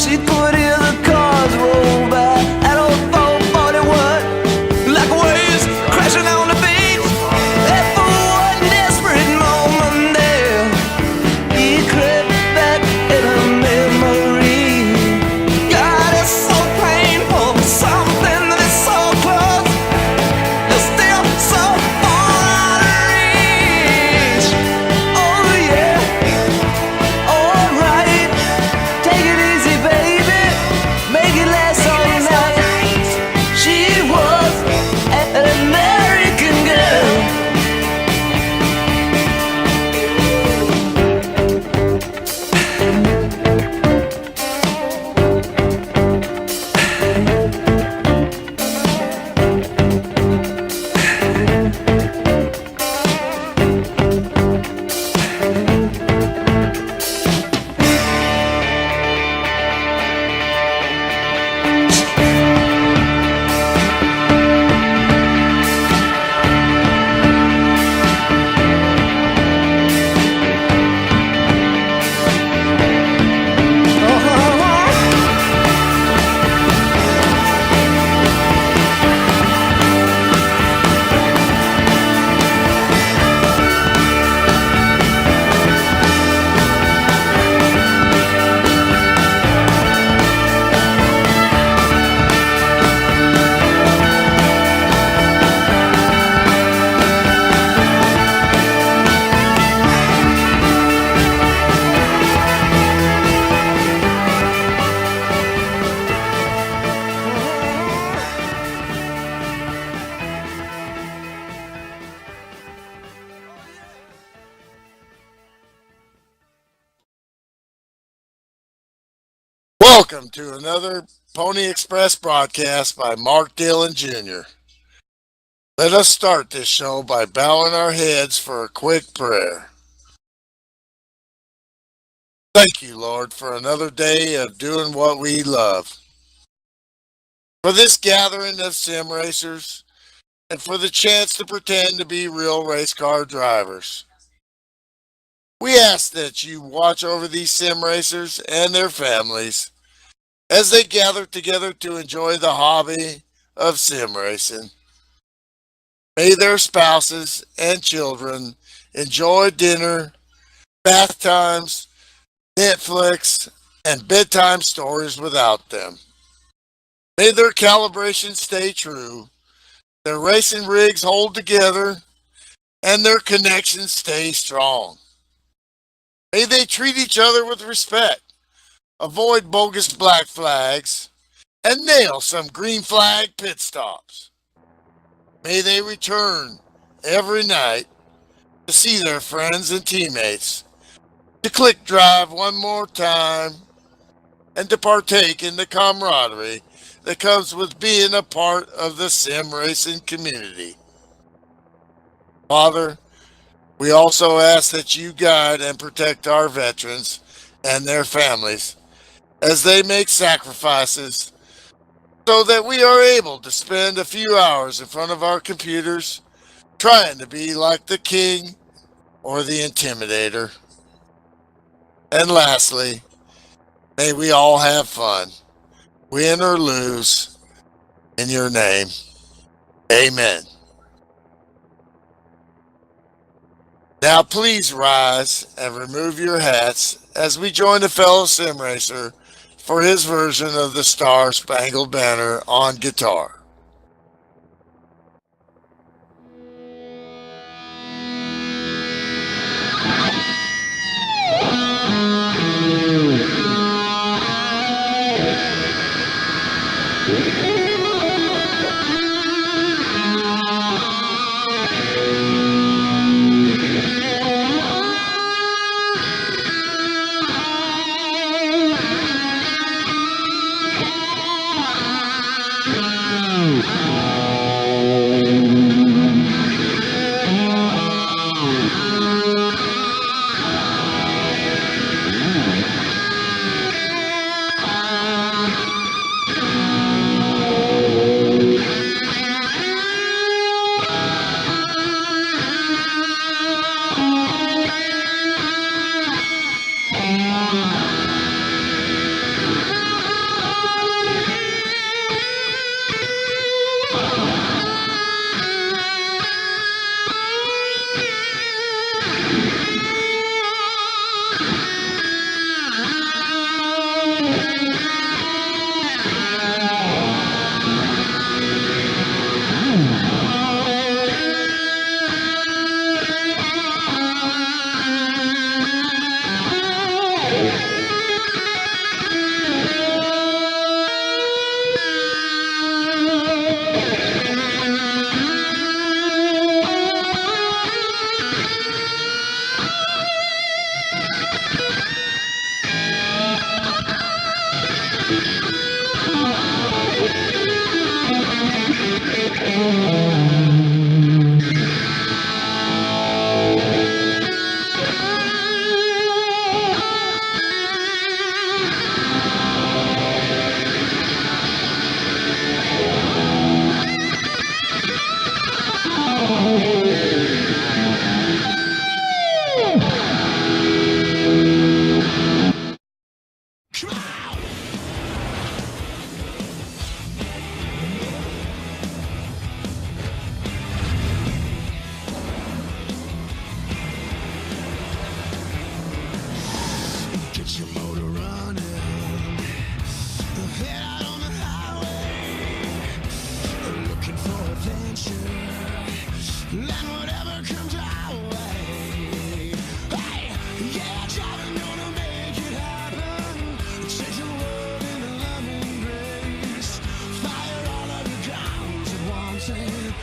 She'd put in the cars roll by at old 441, like waves crashing on the beach. And for one desperate moment there, he crept back in her memory. God, it's so painful, something that is so close, is still so far out of reach. Oh yeah, alright, take it easy, baby, make it last all night. She was an American girl. Welcome to another Pony Express broadcast by Mark Dillon Jr. Let us start this show by bowing our heads for a quick prayer. Thank you, Lord, for another day of doing what we love. For this gathering of sim racers, and for the chance to pretend to be real race car drivers. We ask that you watch over these sim racers and their families as they gather together to enjoy the hobby of sim racing. May their spouses and children enjoy dinner, bath times, Netflix, and bedtime stories without them. May their calibrations stay true, their racing rigs hold together, and their connections stay strong. May they treat each other with respect, avoid bogus black flags, and nail some green flag pit stops. May they return every night to see their friends and teammates, to click drive one more time, and to partake in the camaraderie that comes with being a part of the sim racing community. Father, we also ask that you guide and protect our veterans and their families as they make sacrifices so that we are able to spend a few hours in front of our computers trying to be like the king or the intimidator. And lastly, may we all have fun, win or lose, in your name. Amen. Now please rise and remove your hats as we join a fellow sim racer for his version of the Star Spangled Banner on guitar. Get your motor running. Head out on the highway. Looking for adventure. And whatever comes our way. Hey, yeah, driving gonna make it happen. Change the world in a loving grace. Fire all of your guns at once and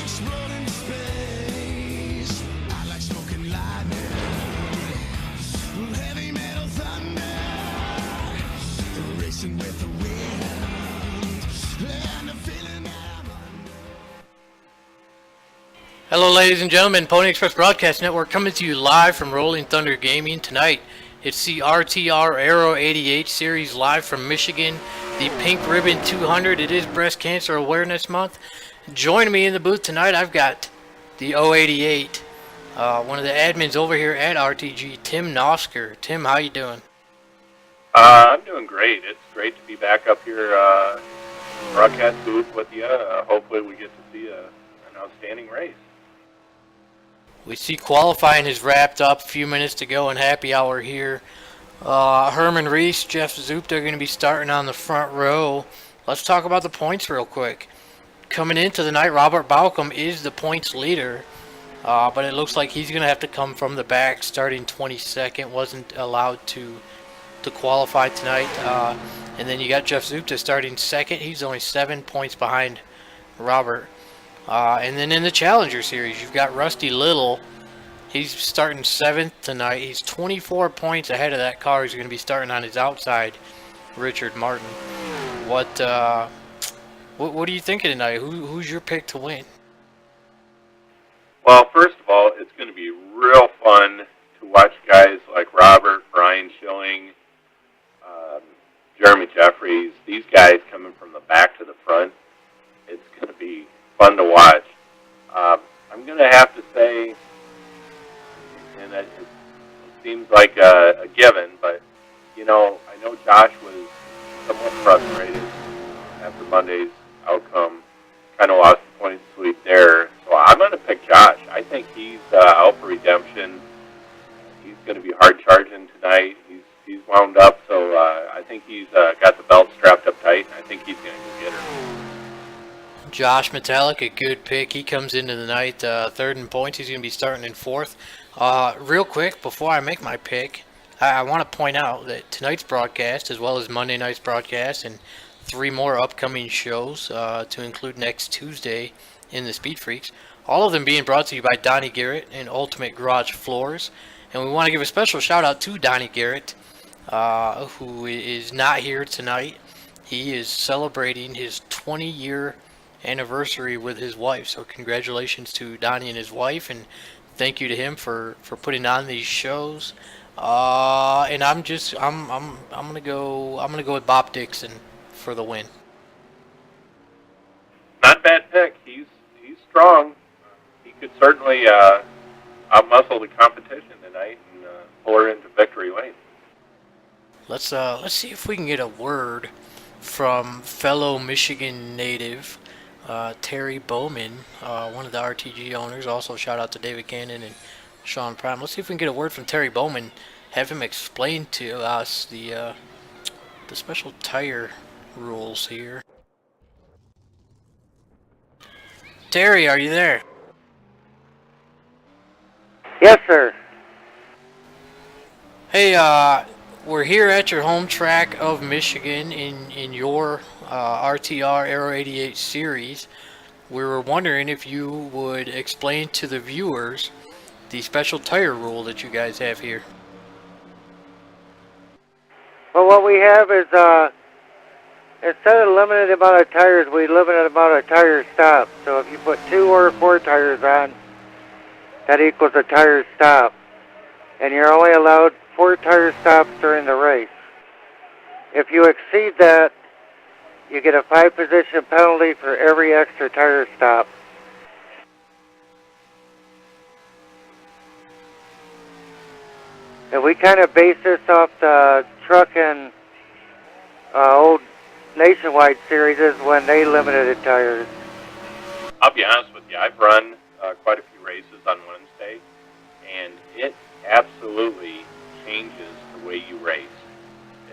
explode into space. I like smoking lightning. Heavy metal thunder, racing with the wind, and the feeling that I'm under. Hello ladies and gentlemen, Pony Express Broadcast Network coming to you live from Rolling Thunder Gaming tonight. It's the RTR Aero88 series live from Michigan, the Pink Ribbon 200. It is Breast Cancer Awareness Month. Joining me in the booth tonight, I've got the 088. One of the admins over here at RTG, Tim Noftsker. Tim, how you doing? I'm doing great. It's great to be back up here broadcast booth with you. Hopefully we get to see an outstanding race. We see qualifying is wrapped up a few minutes to go in happy hour here. Herman Reese, Jeff Zoop, they're going to be starting on the front row. Let's talk about the points real quick. Coming into the night, Robert Balcom is the points leader. But it looks like he's going to have to come from the back, starting 22nd. Wasn't allowed to qualify tonight. And then you got Jeff Zupta starting second. He's only 7 points behind Robert. And then in the Challenger Series, you've got Rusty Little. He's starting 7th tonight. He's 24 points ahead of that car. He's going to be starting on his outside, Richard Martin. What are you thinking tonight? Who's your pick to win? Well, first of all, it's going to be real fun to watch guys like Robert, Brian Schilling, Jeremy Jeffries, these guys coming from the back to the front. It's going to be fun to watch. I'm going to have to say, and it seems like a given, but, you know, I know Josh was somewhat frustrated after Monday's outcome. Kind of lost the point sweep there. So I'm going to pick Josh. I think he's out for redemption. He's going to be hard charging tonight. He's wound up, so I think he's got the belt strapped up tight, and I think he's going to get her. Josh Metallic, a good pick. He comes into the night third in points. He's going to be starting in fourth. Real quick, before I make my pick, I want to point out that tonight's broadcast, as well as Monday night's broadcast, and 3 more upcoming shows to include next Tuesday in the Speed Freaks, all of them being brought to you by Donnie Garrett and Ultimate Garage Floors. And we want to give a special shout out to Donnie Garrett, who is not here tonight. He is celebrating his 20-year anniversary with his wife. So congratulations to Donnie and his wife, and thank you to him for putting on these shows. And I'm gonna go with Bob Dixon for the win. Not a bad pick. He's strong. He could certainly outmuscle the competition tonight and pull her into victory lane. Let's see if we can get a word from fellow Michigan native Terry Bowman, one of the RTG owners. Also shout out to David Cannon and Sean Prime. Let's see if we can get a word from Terry Bowman. Have him explain to us the special tire rules here. Terry, are you there? Yes, sir. Hey, we're here at your home track of Michigan in your RTR Aero88 series. We were wondering if you would explain to the viewers the special tire rule that you guys have here. Well, what we have is Instead of limited amount of tires, we limit the amount of tire stops. So if you put 2 or 4 tires on, that equals a tire stop. And you're only allowed 4 tire stops during the race. If you exceed that, you get a 5-position penalty for every extra tire stop. And we kind of base this off the truck and old Nationwide series is when they limited the tires. I'll be honest with you, I've run quite a few races on Wednesday, and it absolutely changes the way you race.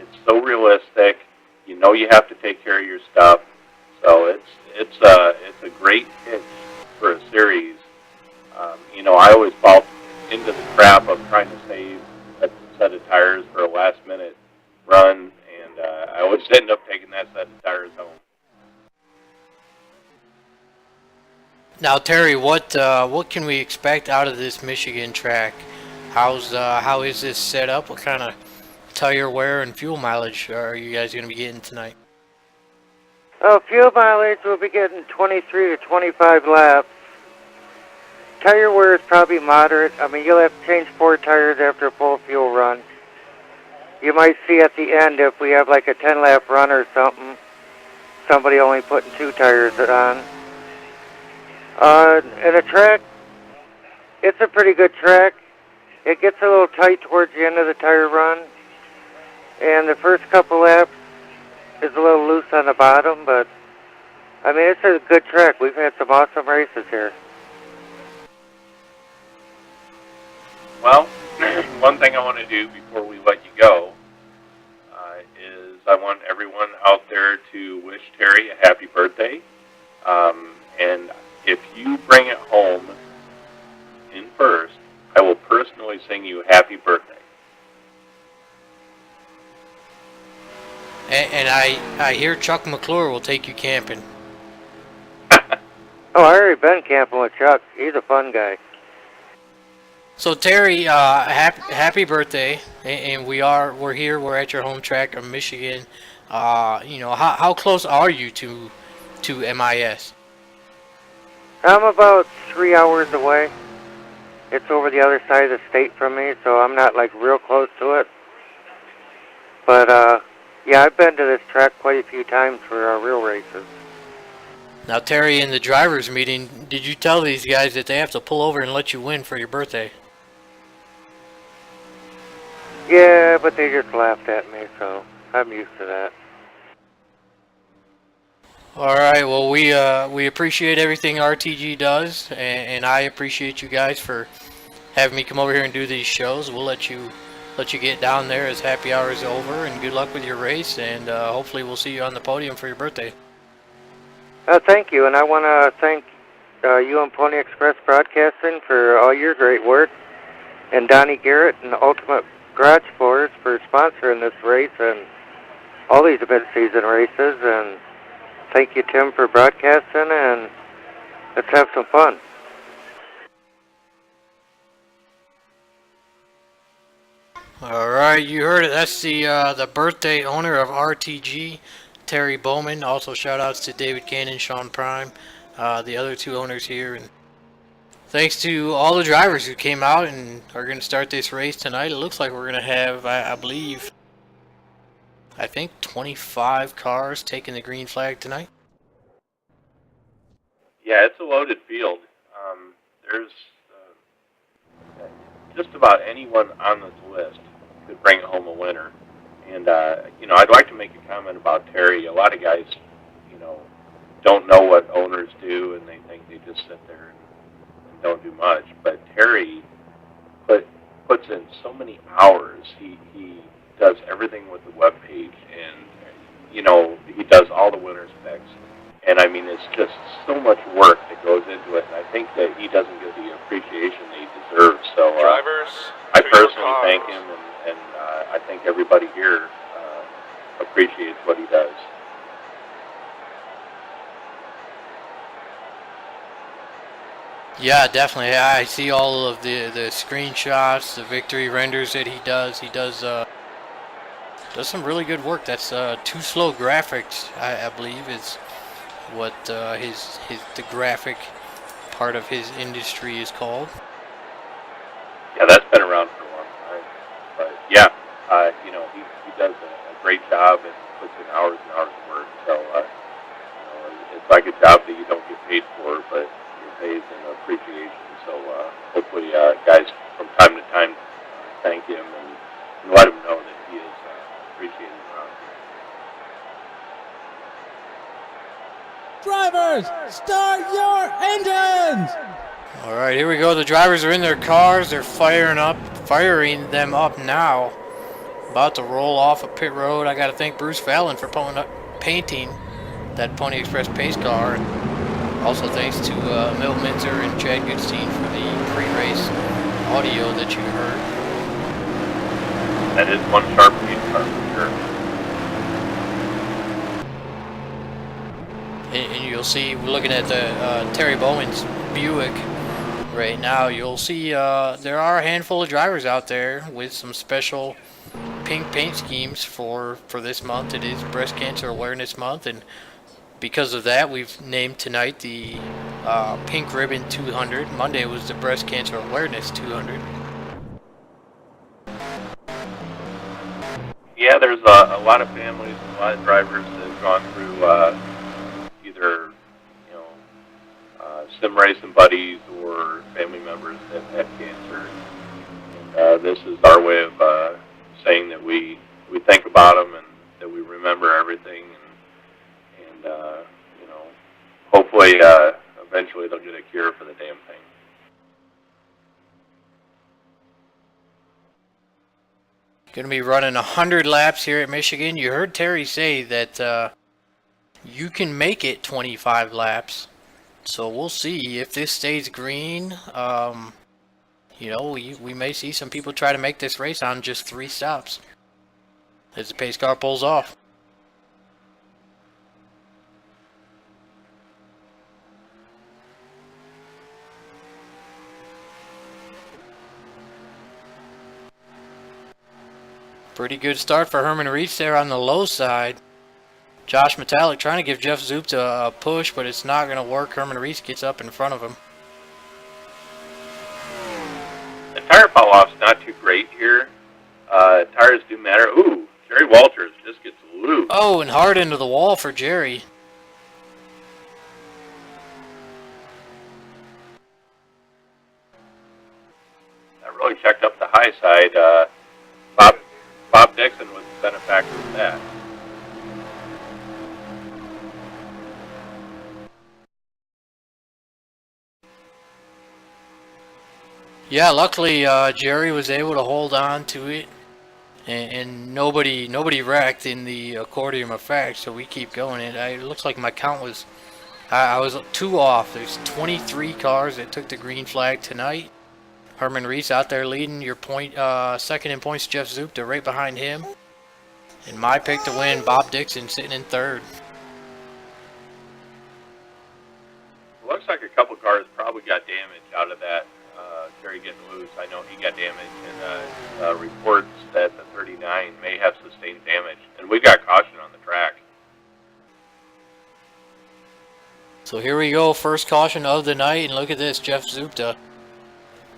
It's so realistic. You know you have to take care of your stuff. So it's a great pitch for a series. I always fall into the trap of trying to save a set of tires for a last-minute run, and I always end up taking that set of tires home. Now, Terry, what can we expect out of this Michigan track? How is this set up? What kind of tire wear and fuel mileage are you guys going to be getting tonight? Fuel mileage, we'll be getting 23 to 25 laps. Tire wear is probably moderate. I mean, you'll have to change 4 tires after a full fuel run. You might see at the end, if we have like a 10-lap run or something, somebody only putting 2 tires on. And the track, it's a pretty good track. It gets a little tight towards the end of the tire run. And the first couple laps is a little loose on the bottom, but I mean, it's a good track. We've had some awesome races here. Well, one thing I want to do before we let you go is I want everyone out there to wish Terry a happy birthday. And if you bring it home in first, I will personally sing you happy birthday. And I hear Chuck McClure will take you camping. Oh, I already been camping with Chuck. He's a fun guy. So Terry, happy birthday! And we're here. We're at your home track of Michigan. How close are you to MIS? I'm about 3 hours away. It's over the other side of the state from me, so I'm not like real close to it. But yeah, I've been to this track quite a few times for real races. Now, Terry, in the drivers' meeting, did you tell these guys that they have to pull over and let you win for your birthday? Yeah, but they just laughed at me, so I'm used to that. All right. Well, we appreciate everything RTG does, and I appreciate you guys for having me come over here and do these shows. We'll let you get down there as happy hour is over, and good luck with your race, and hopefully we'll see you on the podium for your birthday. Thank you, and I want to thank you and Pony Express Broadcasting for all your great work, and Donnie, Garrett, and Ultimate Garage Floors for sponsoring this race and all these mid-season races, and thank you, Tim, for broadcasting, and let's have some fun. All right, you heard it. That's the birthday owner of RTG, Terry Bowman. Also, shout outs to David Cannon, Sean Prime, the other 2 owners here, and thanks to all the drivers who came out and are going to start this race tonight. It looks like we're going to have, I think 25 cars taking the green flag tonight. Yeah, it's a loaded field. There's just about anyone on this list could bring home a winner. And, I'd like to make a comment about Terry. A lot of guys, don't know what owners do, and they think they just sit there and don't do much. But Terry puts in so many hours. He does everything with the web page, and, he does all the winners picks. And, I mean, it's just so much work that goes into it, and I think that he doesn't get the appreciation that he deserves. So I personally thank him, and I think everybody here appreciates what he does. Yeah, definitely. I see all of the screenshots, the victory renders that he does. He does does some really good work. That's Too Slow Graphics, I believe, is what the graphic part of his industry is called. Yeah, that's been around for a long time. But yeah, you know, he does a great job and puts in hours and hours of work. So you know, it's like a job that you don't get paid for, but you're paid in appreciation. So hopefully, guys from time to time thank him and let him know that he is appreciated around here. Drivers, start your engines! All right, here we go. The drivers are in their cars. They're firing them up now. About to roll off a pit road. I got to thank Bruce Fallon for painting that Pony Express pace car. Also thanks to Milt Minzer and Chad Goodstein for the pre-race audio that you heard. That is one sharp pace car for sure. And you'll see, we're looking at the Terry Bowen's Buick right now. You'll see there are a handful of drivers out there with some special pink paint schemes for this month. It is Breast Cancer Awareness Month, and because of that, we've named tonight the Pink Ribbon 200. Monday was the Breast Cancer Awareness 200. Yeah, there's a lot of families, a lot of drivers that have gone through either, you know, sim racing buddies or family members that have had cancer. And this is our way of saying that we think about them and that we remember everything. And you know, hopefully, eventually they'll get a cure for the damn thing. Going to be running 100 laps here at Michigan. You heard Terry say that you can make it 25 laps. So we'll see if this stays green. You know, we may see some people try to make this race on just 3 stops as the pace car pulls off. Pretty good start for Herman Reach there on the low side. Josh Metallic trying to give Jeff Zupta a push, but it's not going to work. Herman Reach gets up in front of him. The tire fall-off's not too great here. Tires do matter. Ooh, Jerry Walters just gets loose. Oh, and hard into the wall for Jerry. That really checked up the high side. Bob Dixon was the benefactor of that. Yeah, luckily Jerry was able to hold on to it, and nobody wrecked in the accordion effect. So we keep going. It looks like my count was I was 2 off. There's 23 cars that took the green flag tonight. Herman Reese out there leading. Your second in points, Jeff Zupta right behind him. And my pick to win, Bob Dixon sitting in third. It looks like a couple cars probably got damage out of that. Jerry getting loose. I know he got damage, and reports that the 39 may have sustained damage. And we got caution on the track. So here we go, first caution of the night, and look at this, Jeff Zupta.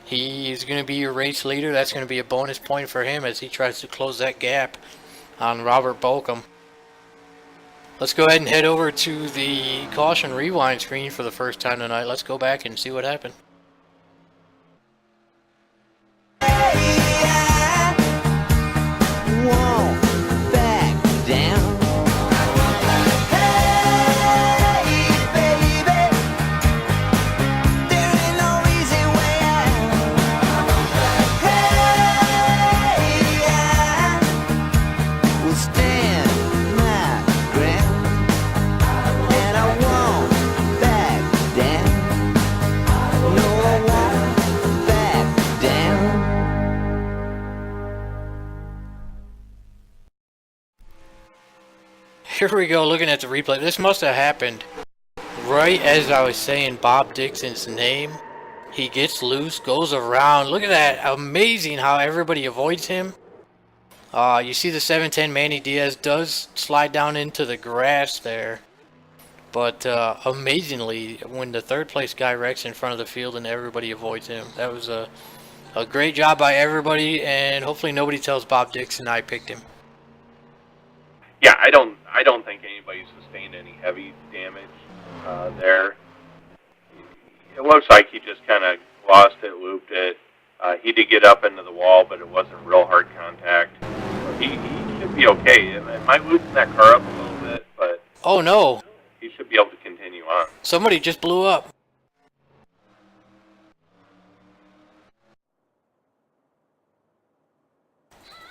He's going to be your race leader. That's going to be a bonus point for him as he tries to close that gap on Robert Bolcom. Let's go ahead and head over to the caution rewind screen for the first time tonight. Let's go back and see what happened. Here we go, looking at the replay. This must have happened right as I was saying Bob Dixon's name. He gets loose, goes around. Look at that. Amazing how everybody avoids him. You see the 710 Manny Diaz does slide down into the grass there. But amazingly, when the third place guy wrecks in front of the field and everybody avoids him, that was a great job by everybody, and hopefully nobody tells Bob Dixon I picked him. Yeah, I don't think anybody sustained any heavy damage there. It looks like he just kind of lost it, looped it. He did get up into the wall, but it wasn't real hard contact. He should be okay. It might loosen that car up a little bit, but Oh no! he should be able to continue on. Somebody just blew up.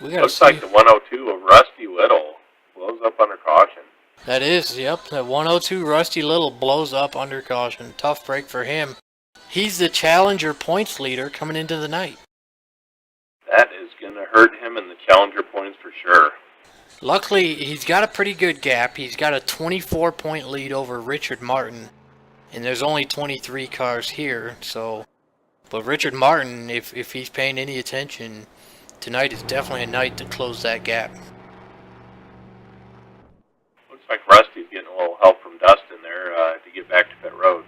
We gotta Looks see. like the 102 of Rusty Little blows up under caution. That is, yep. That 102 Rusty Little blows up under caution. Tough break for him. He's the Challenger points leader coming into the night. That is going to hurt him in the Challenger points for sure. Luckily, he's got a pretty good gap. He's got a 24-point lead over Richard Martin. And there's only 23 cars here, so... But Richard Martin, if he's paying any attention, tonight is definitely a night to close that gap. Looks like Rusty's getting a little help from Dustin there to get back to pit road.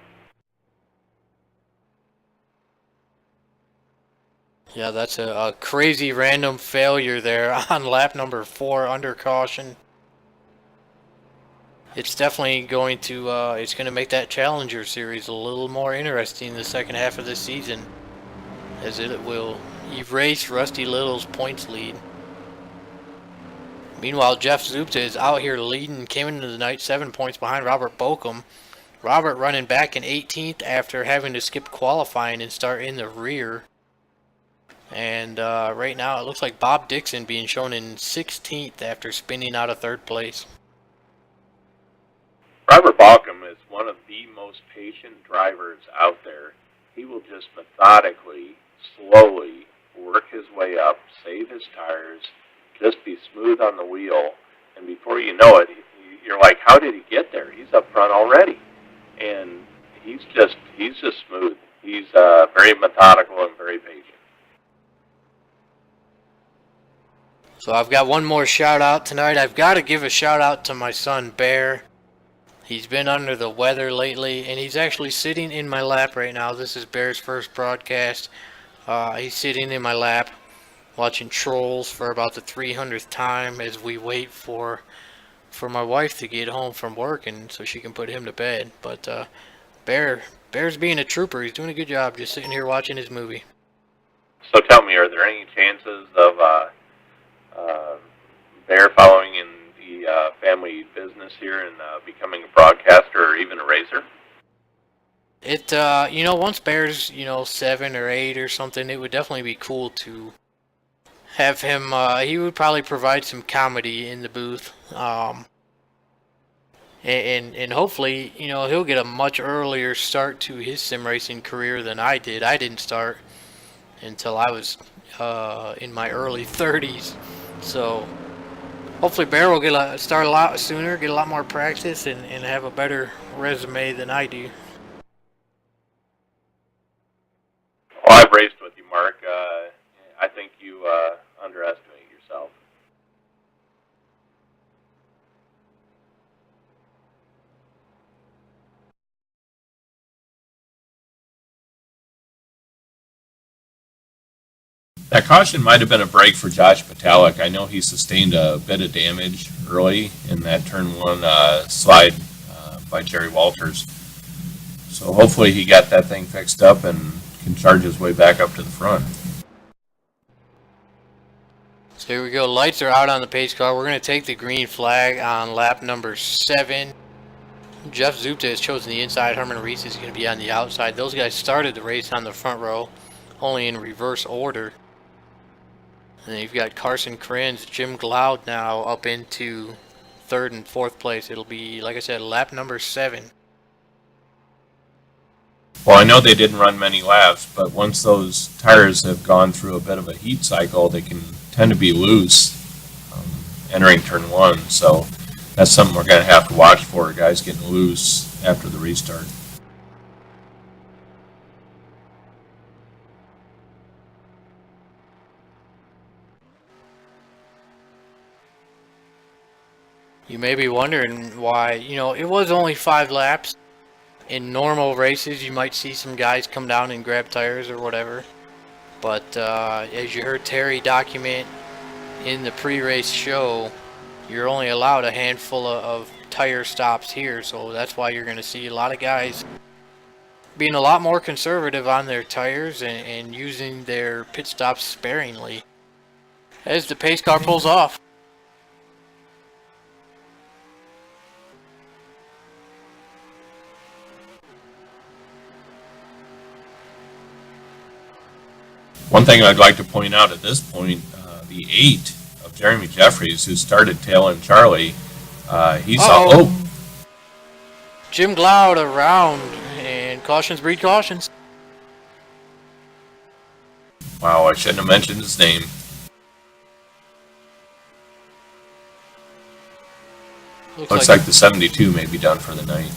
Yeah, that's a crazy random failure there on lap number 4 under caution. It's definitely going to it's going to make that Challenger series a little more interesting in the second half of this season, as it will erase Rusty Little's points lead. Meanwhile, Jeff Zupta is out here leading, came into the night 7 points behind Robert Bokum. Robert running back in 18th after having to skip qualifying and start in the rear. And right now it looks like Bob Dixon being shown in 16th after spinning out of 3rd place. Robert Balcom is one of the most patient drivers out there. He will just methodically, slowly work his way up, save his tires, just be smooth on the wheel, and before you know it, you're like, how did he get there? He's up front already. And he's just smooth. He's very methodical and very patient. So I've got one more shout out tonight. I've got to give a shout out to my son Bear. He's been under the weather lately, and he's actually sitting in my lap right now. This is Bear's first broadcast. He's sitting in my lap watching Trolls for about the 300th time as we wait for my wife to get home from work and so she can put him to bed. But Bear's being a trooper. He's doing a good job just sitting here watching his movie. So tell me, are there any chances of Bear following in the family business here and becoming a broadcaster or even a racer? It once Bear's 7 or 8 or something, it would definitely be cool to have him. He would probably provide some comedy in the booth, and hopefully he'll get a much earlier start to his sim racing career than I did. I didn't start until I was in my early 30s, so hopefully Bear will start a lot sooner, get a lot more practice, and have a better resume than I do. Well, I've raced with you, Mark. I think you underestimate yourself. That caution might have been a break for Josh Patalik. I know he sustained a bit of damage early in that turn 1 slide by Jerry Walters. So hopefully he got that thing fixed up and can charge his way back up to the front. So here we go. Lights are out on the pace car. We're going to take the green flag on lap number 7. Jeff Zupta has chosen the inside. Herman Reese is going to be on the outside. Those guys started the race on the front row, only in reverse order. And then you've got Carson Krenz, Jim Glaude now up into 3rd and 4th place. It'll be, like I said, lap number 7. Well, I know they didn't run many laps, but once those tires have gone through a bit of a heat cycle, they can tend to be loose entering turn 1. So that's something we're going to have to watch for, guys getting loose after the restart. You may be wondering why, it was only 5 laps. In normal races, you might see some guys come down and grab tires or whatever. But as you heard Terry document in the pre-race show, you're only allowed a handful of tire stops here. So that's why you're going to see a lot of guys being a lot more conservative on their tires and using their pit stops sparingly as the pace car pulls off. One thing I'd like to point out at this point, the 8 of Jeremy Jeffries, who started tailing Charlie, he saw, Jim Glaude around, and cautions breed cautions. wow, I shouldn't have mentioned his name. Looks like the 72 may be done for the night.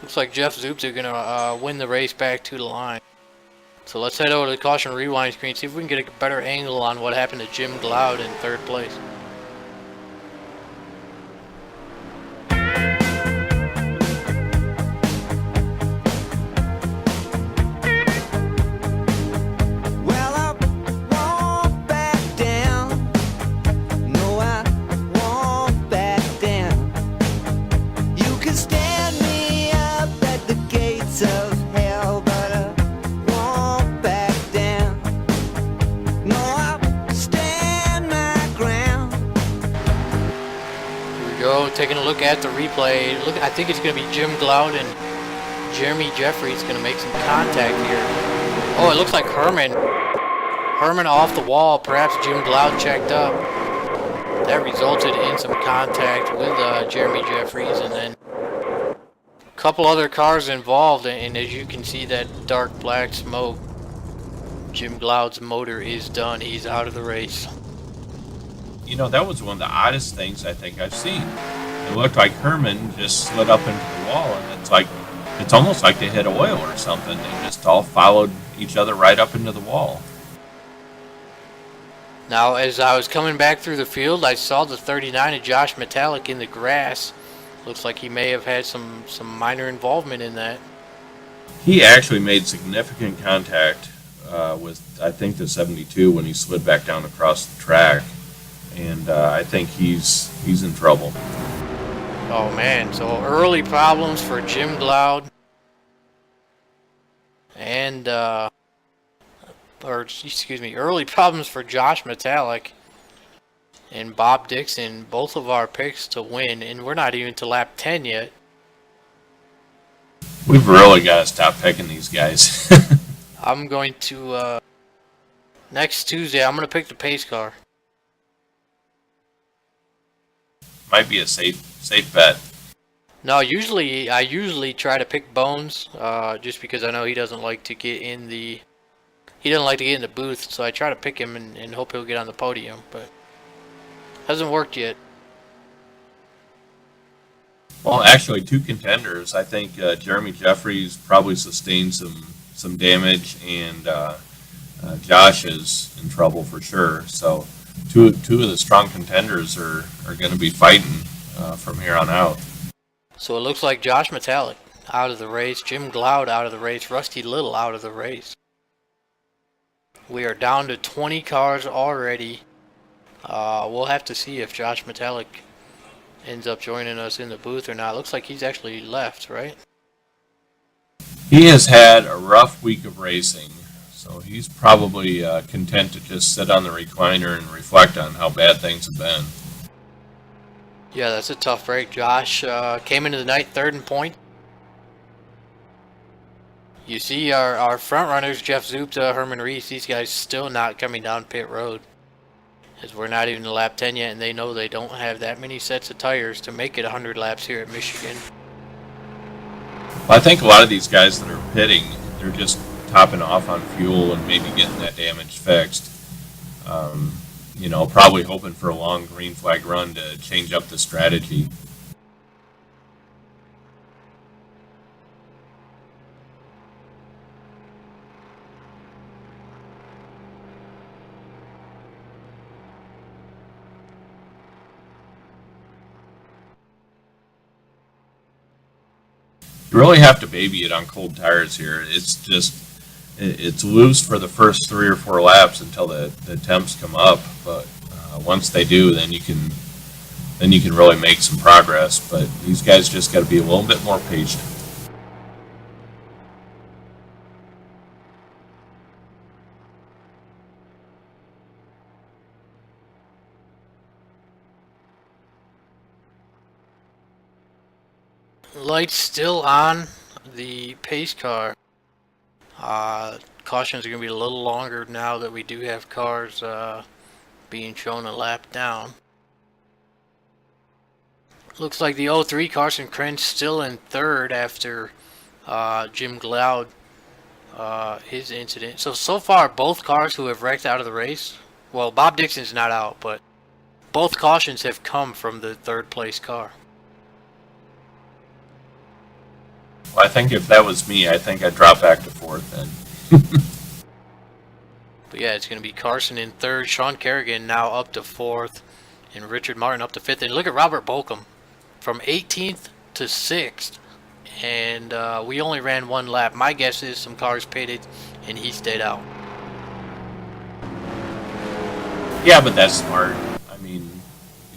Looks like Jeff Zoops are going to win the race back to the line. So let's head over to the caution rewind screen, see if we can get a better angle on what happened to Jim Glaude in 3rd place. Well, I won't back down. No, I won't back down. You can stand me up at the gates of hell, but I won't back down. No, I'll stand my ground. Here we go, taking a look at the replay. Look, I think it's going to be Jim Glaude and Jeremy Jeffries going to make some contact here. Oh, it looks like Herman off the wall. Perhaps Jim Glaude checked up. That resulted in some contact with Jeremy Jeffries, and then a couple other cars involved. And as you can see, that dark black smoke, Jim Glaude's motor is done. He's out of the race. You know, that was one of the oddest things I think I've seen. It looked like Herman just slid up into the wall, and it's almost like they hit oil or something. They just all followed each other right up into the wall. Now, as I was coming back through the field, I saw the 39 of Josh Metallic in the grass. Looks like he may have had some minor involvement in that. He actually made significant contact with, I think, the 72 when he slid back down across the track, and I think he's in trouble. Oh man, so early problems for Jim Glaude and early problems for Josh Metallic and Bob Dixon, both of our picks to win, and we're not even to lap 10 yet. We've really got to stop picking these guys. I'm going to next Tuesday I'm going to pick the pace car. Might be a safe bet. No, I usually try to pick Bones, just because I know he doesn't like to get in the booth, so I try to pick him and hope he'll get on the podium, but hasn't worked yet. Well, actually, 2 contenders. I think Jeremy Jeffries probably sustained some damage, and Josh is in trouble for sure. So two of the strong contenders are going to be fighting from here on out. So it looks like Josh Metallic out of the race, Jim Glaude out of the race, Rusty Little out of the race. We are down to 20 cars already. We'll have to see if Josh Metallic ends up joining us in the booth or not. Looks like he's actually left, right? He has had a rough week of racing, so he's probably content to just sit on the recliner and reflect on how bad things have been. Yeah, that's a tough break. Josh came into the night 3rd in point. You see our front runners, Jeff Zupta, Herman Reese, these guys still not coming down pit road, as we're not even to lap 10 yet, and they know they don't have that many sets of tires to make it 100 laps here at Michigan. Well, I think a lot of these guys that are pitting, they're just topping off on fuel and maybe getting that damage fixed. Probably hoping for a long green flag run to change up the strategy. You really have to baby it on cold tires here. It's just, it's loose for the first 3 or 4 laps until the temps come up. But once they do, then you can really make some progress. But these guys just got to be a little bit more patient. Lights still on the pace car. Cautions are going to be a little longer now that we do have cars being shown a lap down. Looks like the 03 Carson Krenz still in third after Jim Glaude, his incident. So far both cars who have wrecked out of the race, well, Bob Dixon's not out, but both cautions have come from the third place car. Well, I think if that was me, I think I'd drop back to fourth then. But yeah, it's going to be Carson in third, Sean Kerrigan now up to fourth, and Richard Martin up to fifth. And look at Robert Bolcom from 18th to 6th, and we only ran 1 lap. My guess is some cars pitted and he stayed out. Yeah, but that's smart. I mean,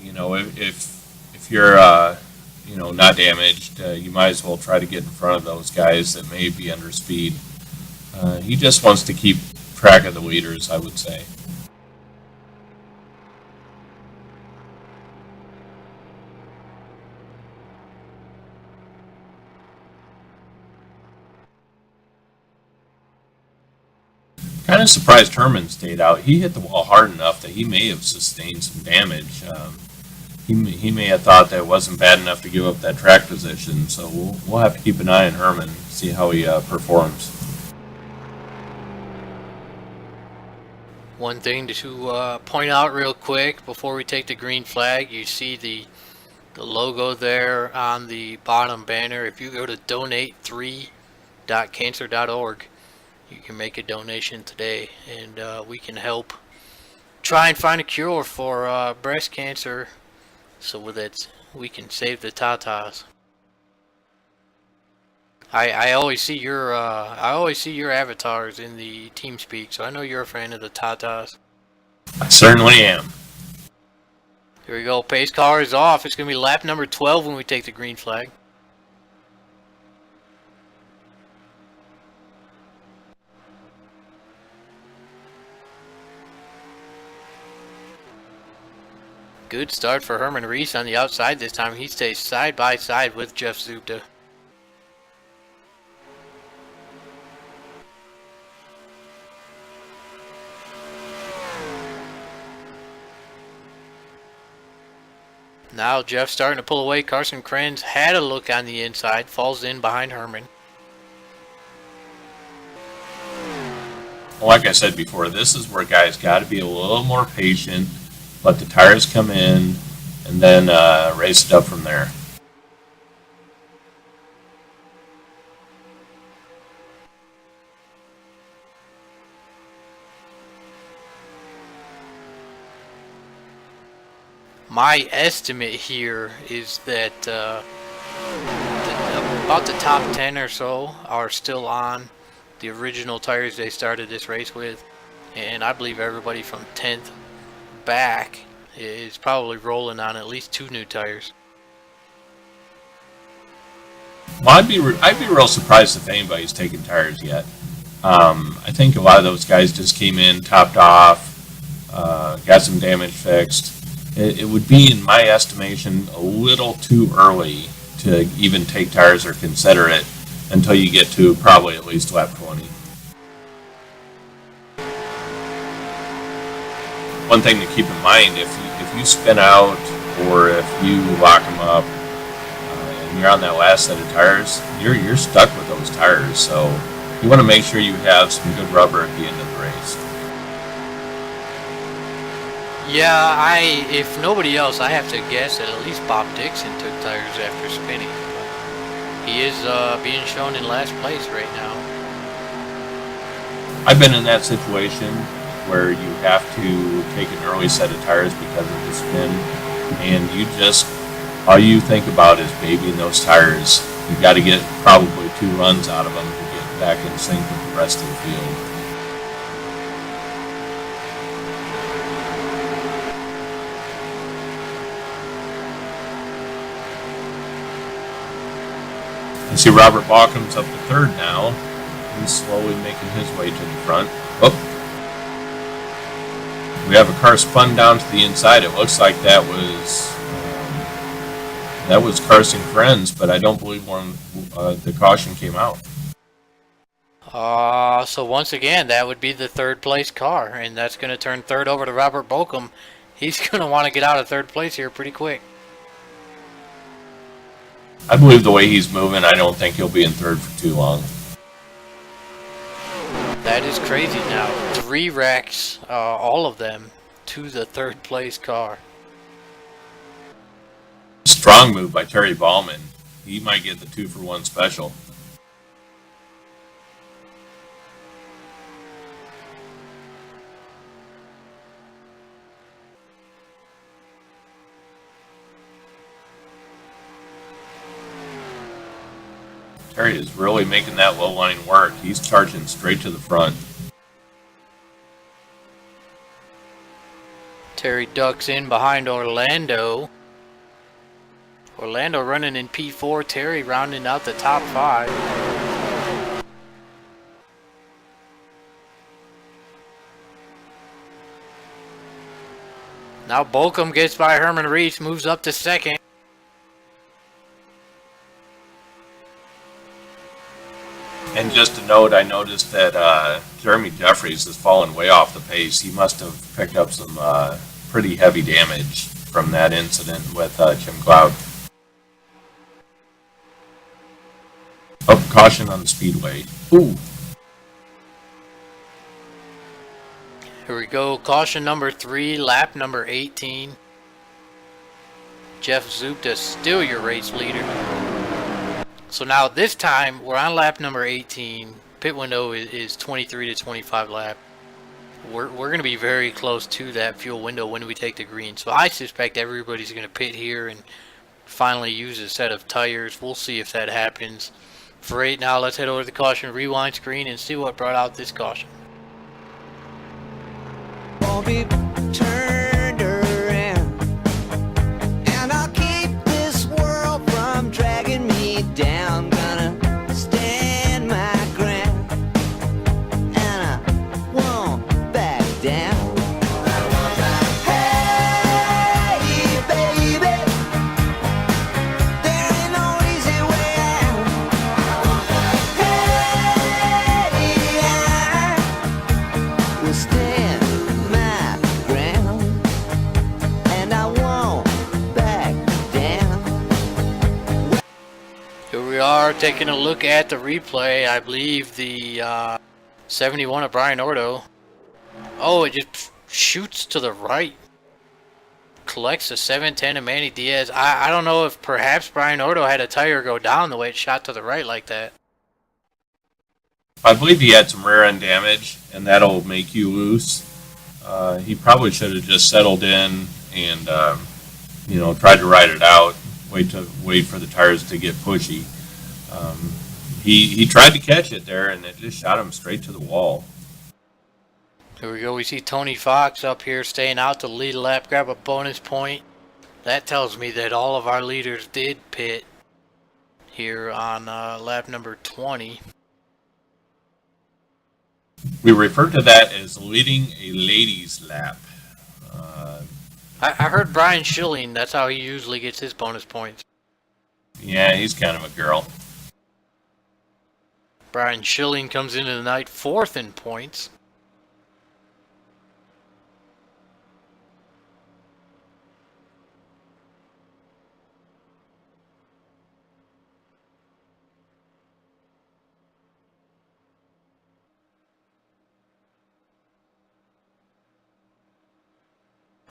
you know, if you're you know, not damaged, you might as well try to get in front of those guys that may be under speed. He just wants to keep track of the leaders, I would say. Kind of surprised Herman stayed out. He hit the wall hard enough that he may have sustained some damage. He may have thought that it wasn't bad enough to give up that track position, so we'll have to keep an eye on Herman, see how he performs. One thing to point out real quick before we take the green flag, you see the logo there on the bottom banner. If you go to donate3.cancer.org, you can make a donation today, and we can help try and find a cure for breast cancer, so that we can save the Tatas. I always see your avatars in the TeamSpeak, so I know you're a fan of the Tatas. I certainly am. Here we go. Pace car is off. It's going to be lap number 12 when we take the green flag. Good start for Herman Reese on the outside this time. He stays side by side with Jeff Zupta. Now Jeff starting to pull away. Carson Krenz had a look on the inside, falls in behind Herman. Well, like I said before, this is where guys got to be a little more patient, let the tires come in, and then race it up from there. My estimate here is that about the top 10 or so are still on the original tires they started this race with, and I believe everybody from 10th back is probably rolling on at least 2 new tires. Well, I'd be real surprised if anybody's taking tires yet. I think a lot of those guys just came in, topped off, got some damage fixed. It would be, in my estimation, a little too early to even take tires or consider it until you get to probably at least lap 20. One thing to keep in mind, if you spin out or if you lock them up and you're on that last set of tires, you're stuck with those tires. So you want to make sure you have some good rubber at the end of the race. Yeah, if nobody else, I have to guess that at least Bob Dixon took tires after spinning. He is being shown in last place right now. I've been in that situation where you have to take an early set of tires because of the spin, and all you think about is babying those tires You got to get probably 2 runs out of him to get back in sync with the rest of the field. I see Robert Balkum's up to 3rd now. He's slowly making his way to the front. Oh. We have a car spun down to the inside. It looks like that was Carson Friends, but I don't believe the caution came out. So once again, that would be the 3rd place car, and that's going to turn 3rd over to Robert Balkum. He's going to want to get out of 3rd place here pretty quick. I believe the way he's moving, I don't think he'll be in 3rd for too long. That is crazy now. 3 wrecks, all of them, to the 3rd place car. Strong move by Terry Ballman. He might get the 2-for-1 special. Terry is really making that low line work. He's charging straight to the front. Terry ducks in behind Orlando. Orlando running in P4. Terry rounding out the top 5. Now Balkum gets by Herman Reese, moves up to 2nd. And just a note, I noticed that Jeremy Jeffries has fallen way off the pace. He must have picked up some pretty heavy damage from that incident with Jim Cloud. Oh, caution on the speedway. Ooh. Here we go. Caution number 3, lap number 18. Jeff Zupta, still your race leader. So now this time we're on lap number 18. Pit window is 23 to 25 lap. We're going to be very close to that fuel window when we take the green. So I suspect everybody's going to pit here and finally use a set of tires. We'll see if that happens. For right now, let's head over to the caution rewind screen and see what brought out this caution. Won't be turned around, and I'll keep this world from dragging me down. Gonna stand my ground, and I won't back down. Hey, baby, there ain't no easy way out. Hey, I will stand my ground, and I won't back down. Here we are taking a look at the replay. I believe the 71 of Brian Ordo. Oh, it just shoots to the right. Collects a 710 of Manny Diaz. I don't know if perhaps Brian Ordo had a tire go down the way it shot to the right like that. I believe he had some rear end damage, and that'll make you loose. He probably should have just settled in and, tried to ride it out. Wait for the tires to get pushy. He tried to catch it there, and it just shot him straight to the wall. Here we go. We see Tony Fox up here staying out to lead a lap, grab a bonus point. That tells me that all of our leaders did pit here on lap number 20. We refer to that as leading a ladies' lap. I heard Brian Schilling, that's how he usually gets his bonus points. Yeah, he's kind of a girl. Brian Schilling comes into the night 4th in points.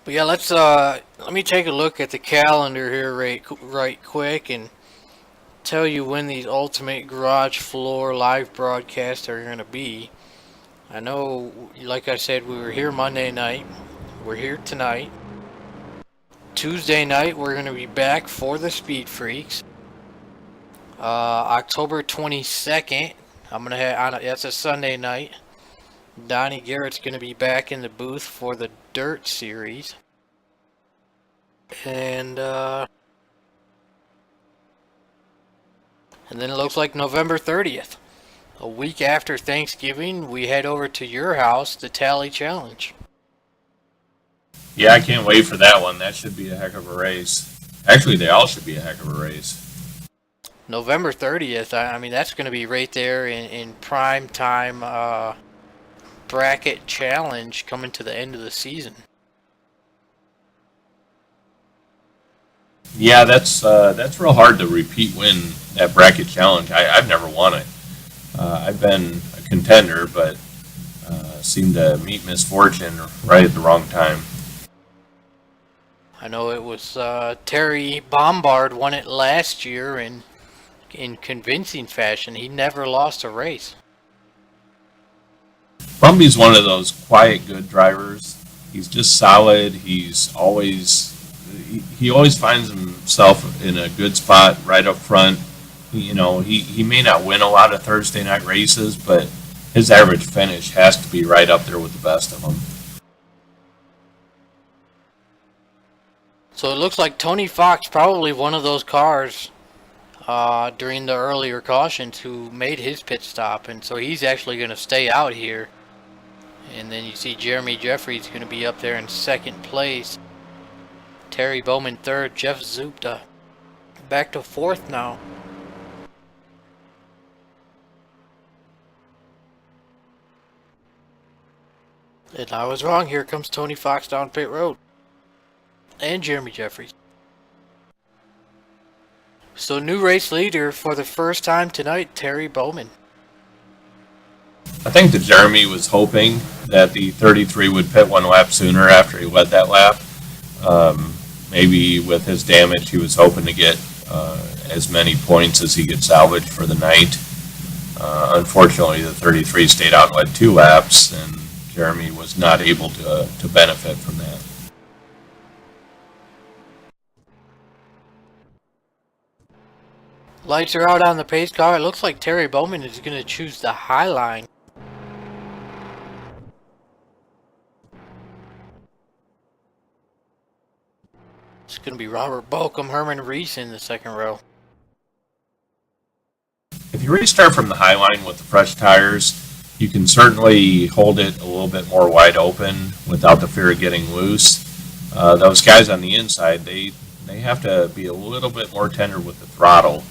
But yeah, let me take a look at the calendar here right quick and tell you when these Ultimate Garage Floor live broadcasts are going to be. I know, like I said, we were here Monday night. We're here tonight. Tuesday night, we're going to be back for the Speed Freaks. October 22nd. That's a Sunday night. Donnie Garrett's going to be back in the booth for the Dirt Series. And then it looks like November 30th. A week after Thanksgiving, we head over to your house, the Tally Challenge. Yeah, I can't wait for that one. That should be a heck of a race. Actually, they all should be a heck of a race. November 30th, I mean, that's going to be right there in prime time bracket challenge coming to the end of the season. Yeah, that's real hard to repeat win that bracket challenge. I've never won it. I've been a contender, but seemed to meet misfortune right at the wrong time. I know it was Terry Bombard won it last year in convincing fashion. He never lost a race. Brumby's one of those quiet, good drivers. He's just solid. He always finds himself in a good spot right up front. He may not win a lot of Thursday night races, but his average finish has to be right up there with the best of them. So it looks like Tony Fox, probably one of those cars during the earlier cautions, who made his pit stop, and so he's actually going to stay out here. And then you see Jeremy Jeffries going to be up there in second place. Terry Bowman third. Jeff Zupta back to fourth now. And I was wrong. Here comes Tony Fox down pit road. And Jeremy Jeffries. So new race leader for the first time tonight, Terry Bowman. I think that Jeremy was hoping that the 33 would pit one lap sooner after he led that lap. Maybe with his damage, he was hoping to get as many points as he could salvage for the night. Unfortunately, the 33 stayed out and led 2 laps, and Jeremy was not able to benefit from that. Lights are out on the pace car. It looks like Terry Bowman is going to choose the high line. It's going to be Robert Bolcom, Herman Reese in the second row. If you restart from the high line with the fresh tires, you can certainly hold it a little bit more wide open without the fear of getting loose. Those guys on the inside, they have to be a little bit more tender with the throttle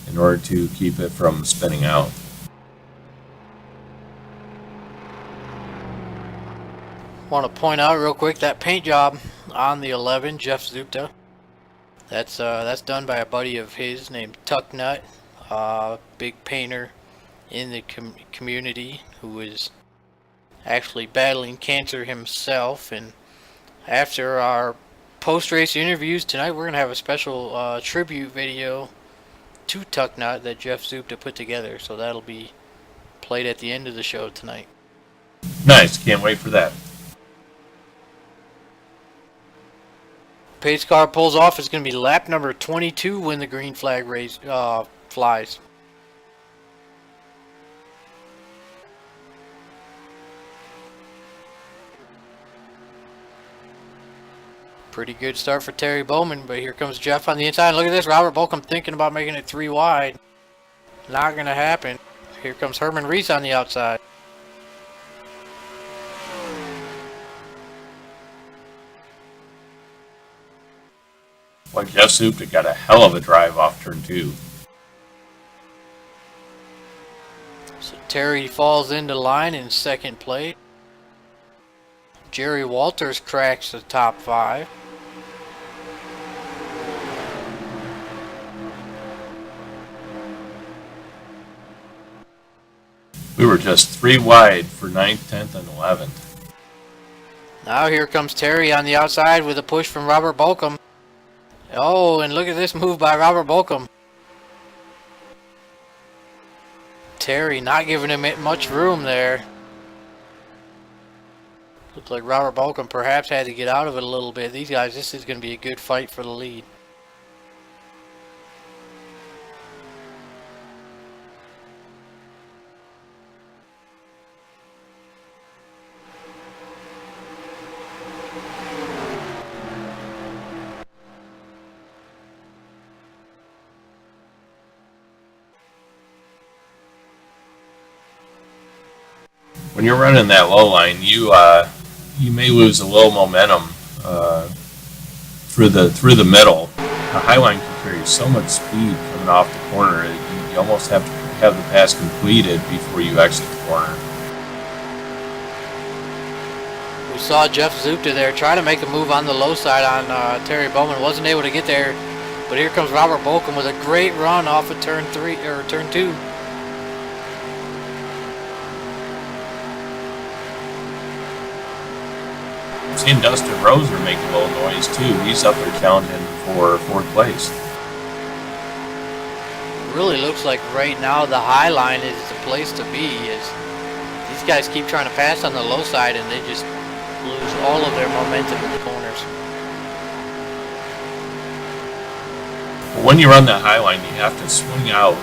in order to keep it from spinning out. Want to point out real quick that paint job on the 11, Jeff Zupta. That's done by a buddy of his named Tuck Nut, big painter in the community who is actually battling cancer himself. And after our post-race interviews tonight, we're going to have a special tribute video to Tuck Nut that Jeff Zupta put together. So that'll be played at the end of the show tonight. Nice, can't wait for that. Pace car pulls off. It's going to be lap number 22 when the green flag flies. Pretty good start for Terry Bowman, but here comes Jeff on the inside. Look at this, Robert Bolcom thinking about making it 3 wide. Not going to happen. Here comes Herman Reese on the outside. Well, Jeff Zupta got a hell of a drive off turn 2. So Terry falls into line in second place. Jerry Walters cracks the top 5. We were just 3 wide for 9th, 10th, and 11th. Now here comes Terry on the outside with a push from Robert Bolcom. Oh, and look at this move by Robert Bolcom. Terry not giving him much room there. Looks like Robert Bolcom perhaps had to get out of it a little bit. These guys, this is going to be a good fight for the lead. when you're running that low line, you may lose a little momentum through the middle. The high line can carry so much speed coming off the corner. You almost have to have the pass completed before you exit the corner. We saw Jeff Zupta there trying to make a move on the low side on Terry Bowman. Wasn't able to get there, but here comes Robert Bolcom with a great run off of turn 2. I'm seeing Dustin Roser make a little noise too. He's up there challenging for 4th place. Really looks like right now the high line is the place to be. As these guys keep trying to pass on the low side and they just lose all of their momentum in the corners. When you run that high line, you have to swing out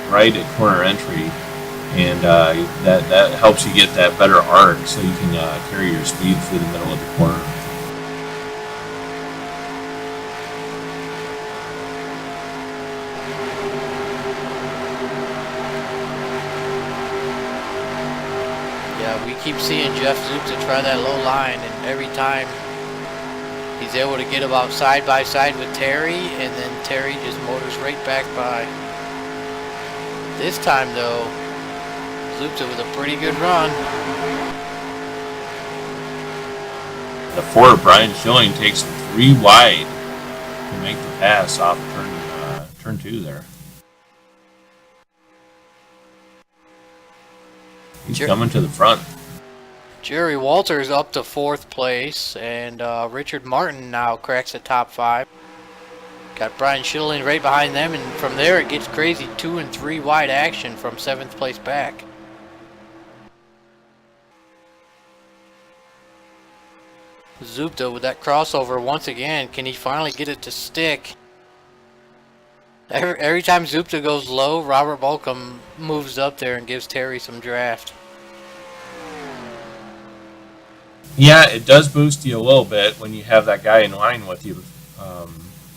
right at corner entry, and that helps you get that better arc so you can carry your speed through the middle of the corner. Yeah, we keep seeing Jeff Zupta try that low line, and every time he's able to get about side by side with Terry, and then Terry just motors right back by. This time though, Zupta with a pretty good run. The 4, Brian Schilling, takes him 3 wide to make the pass off turn 2 there. He's coming to the front. Jerry Walters up to 4th place, and Richard Martin now cracks the top 5. Got Brian Schilling right behind them, and from there it gets crazy. 2 and 3 wide action from 7th place back. Zupta with that crossover once again. Can he finally get it to stick? Every time Zupta goes low, Robert Bolcom moves up there and gives Terry some draft. Yeah, it does boost you a little bit when you have that guy in line with you.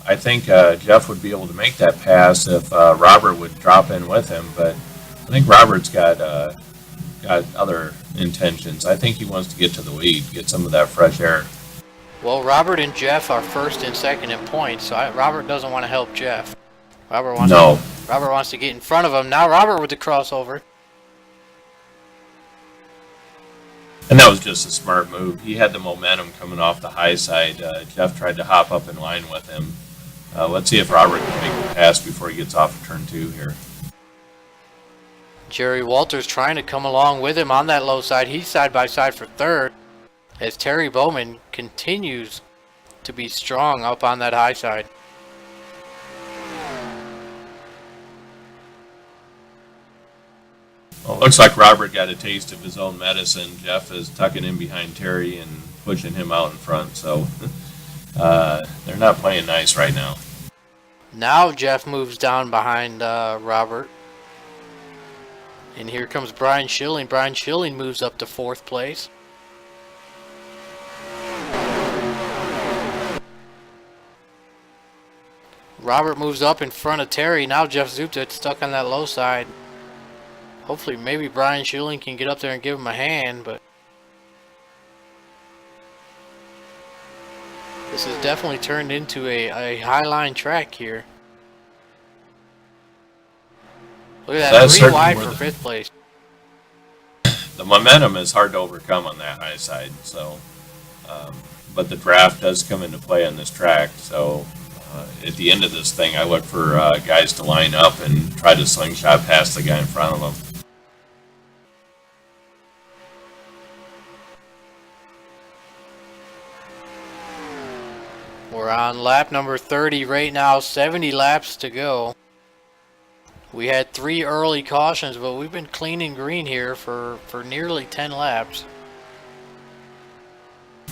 I think Jeff would be able to make that pass if Robert would drop in with him, but I think Robert's got other intentions. I think he wants to get to the lead, get some of that fresh air. Well, Robert and Jeff are 1st and 2nd in points, so Robert doesn't want to help Jeff. Robert wants to get in front of him. Now Robert with the crossover. And that was just a smart move. He had the momentum coming off the high side. Jeff tried to hop up in line with him. Let's see if Robert can make the pass before he gets off of turn 2 here. Jerry Walters trying to come along with him on that low side. He's side by side for 3rd, as Terry Bowman continues to be strong up on that high side. Well, it looks like Robert got a taste of his own medicine. Jeff is tucking in behind Terry and pushing him out in front, so they're not playing nice right now. Now Jeff moves down behind Robert. And here comes Brian Schilling. Brian Schilling moves up to 4th place. Robert moves up in front of Terry. Now Jeff Zupta stuck on that low side. Hopefully maybe Brian Schilling can get up there and give him a hand, but this has definitely turned into a high line track here. Look at that, 3 wide for 5th place. The momentum is hard to overcome on that high side, so but the draft does come into play on this track, so at the end of this thing I look for guys to line up and try to slingshot past the guy in front of them. We're on lap number 30 right now, 70 laps to go. We had 3 early cautions, but we've been clean and green here for nearly 10 laps.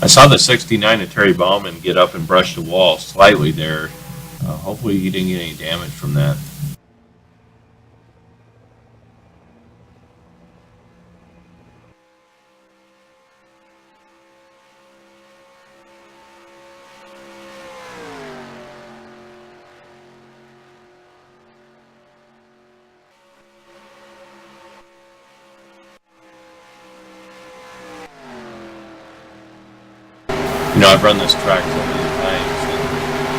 I saw the 69 of Terry Bauman get up and brush the wall slightly there. Hopefully he didn't get any damage from that. I've run this track so many times, and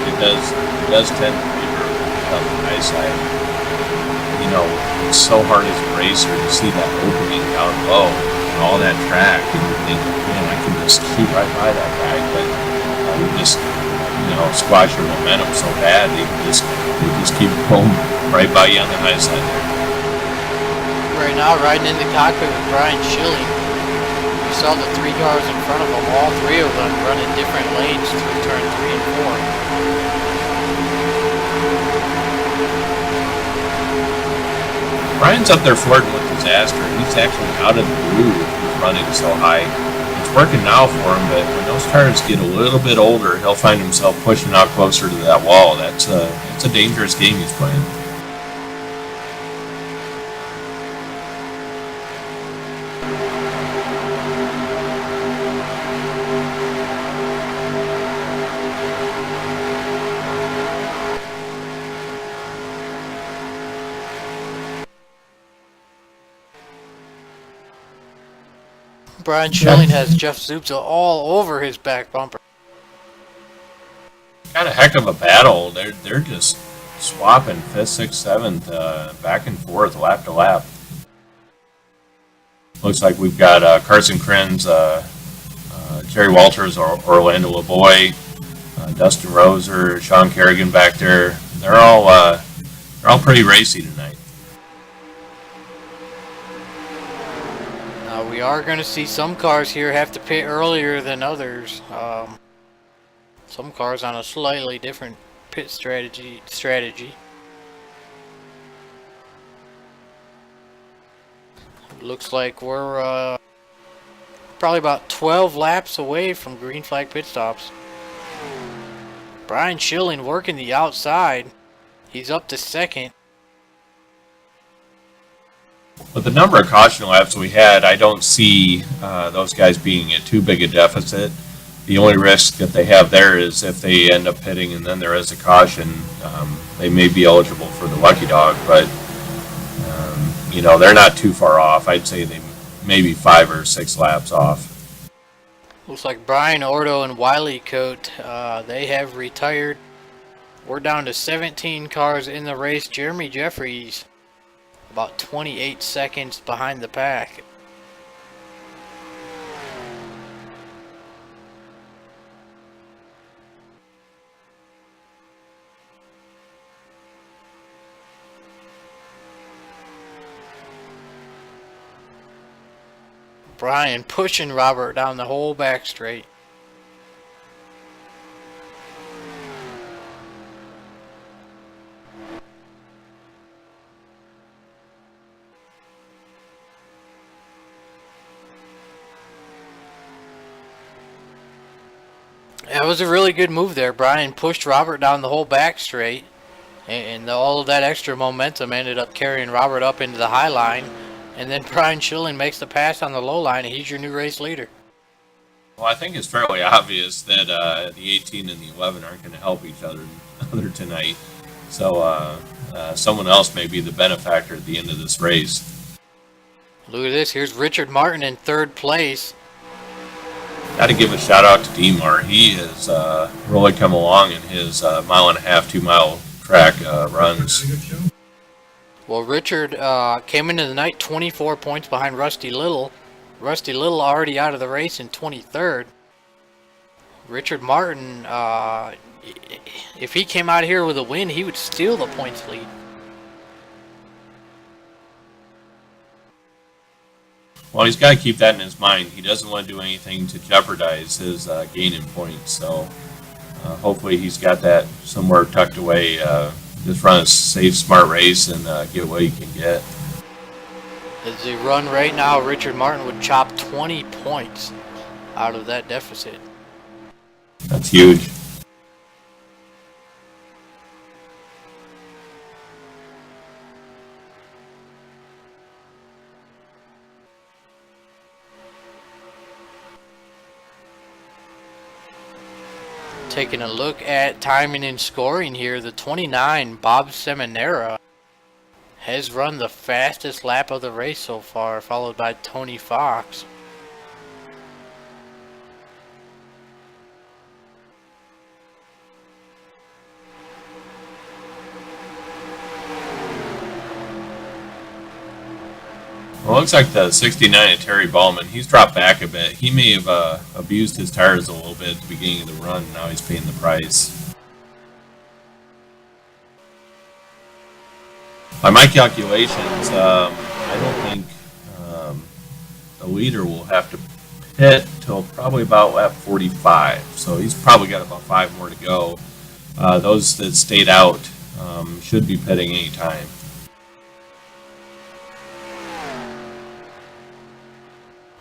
it does tend to favor on the high side. It's so hard as a racer to see that opening down low and all that track, and you think, man, I can just shoot right by that guy, but you just squash your momentum so bad, they just keep going right by you on the high side there. Right now, riding in the cockpit with Brian Schilling. You saw the 3 cars in front of him, all 3 of them running different lanes through turn 3 and 4. Brian's up there flirting with disaster. He's actually out of the groove. He's running so high. It's working now for him, but when those tires get a little bit older, he'll find himself pushing out closer to that wall. It's a dangerous game he's playing. Brian Schilling has Jeff Zupta all over his back bumper. Got a heck of a battle. They're just swapping 5th, 6th, 7th, back and forth, lap to lap. Looks like we've got Carson Krenz, Jerry Walters, Orlando LaBoy, Dustin Roser, Sean Kerrigan back there. They're all pretty racy tonight. We are going to see some cars here have to pit earlier than others. Some cars on a slightly different pit strategy. Looks like we're probably about 12 laps away from green flag pit stops. Brian Schilling working the outside. He's up to 2nd. With the number of caution laps we had, I don't see those guys being at too big a deficit. The only risk that they have there is if they end up pitting and then there is a caution, they may be eligible for the lucky dog, but they're not too far off. I'd say they may be 5 or 6 laps off. Looks like Brian Ordo and Wiley Coat, they have retired. We're down to 17 cars in the race. Jeremy Jeffries about 28 seconds behind the pack. Brian pushing Robert down the whole back straight. That was a really good move there. Brian pushed Robert down the whole back straight, and all of that extra momentum ended up carrying Robert up into the high line, and then Brian Schilling makes the pass on the low line, and he's your new race leader. Well, I think it's fairly obvious that the 18 and the 11 aren't going to help each other tonight, so someone else may be the benefactor at the end of this race. Look at this. Here's Richard Martin in 3rd place. Got to give a shout out to DMAR. He has really come along in his 1.5 mile, 2 mile track runs. Well, Richard came into the night 24 points behind Rusty Little. Rusty Little already out of the race in 23rd. Richard Martin, if he came out here with a win, he would steal the points lead. Well, he's got to keep that in his mind. He doesn't want to do anything to jeopardize his gain in points. So hopefully he's got that somewhere tucked away. Just run a safe, smart race and get what he can get. As they run right now, Richard Martin would chop 20 points out of that deficit. That's huge. Taking a look at timing and scoring here, the 29, Bob Seminara, has run the fastest lap of the race so far, followed by Tony Fox. Well, it looks like the 69 of Terry Ballman, he's dropped back a bit. He may have abused his tires a little bit at the beginning of the run. Now he's paying the price. By my calculations, I don't think the leader will have to pit till probably about lap 45. So he's probably got about 5 more to go. Those that stayed out should be pitting any time.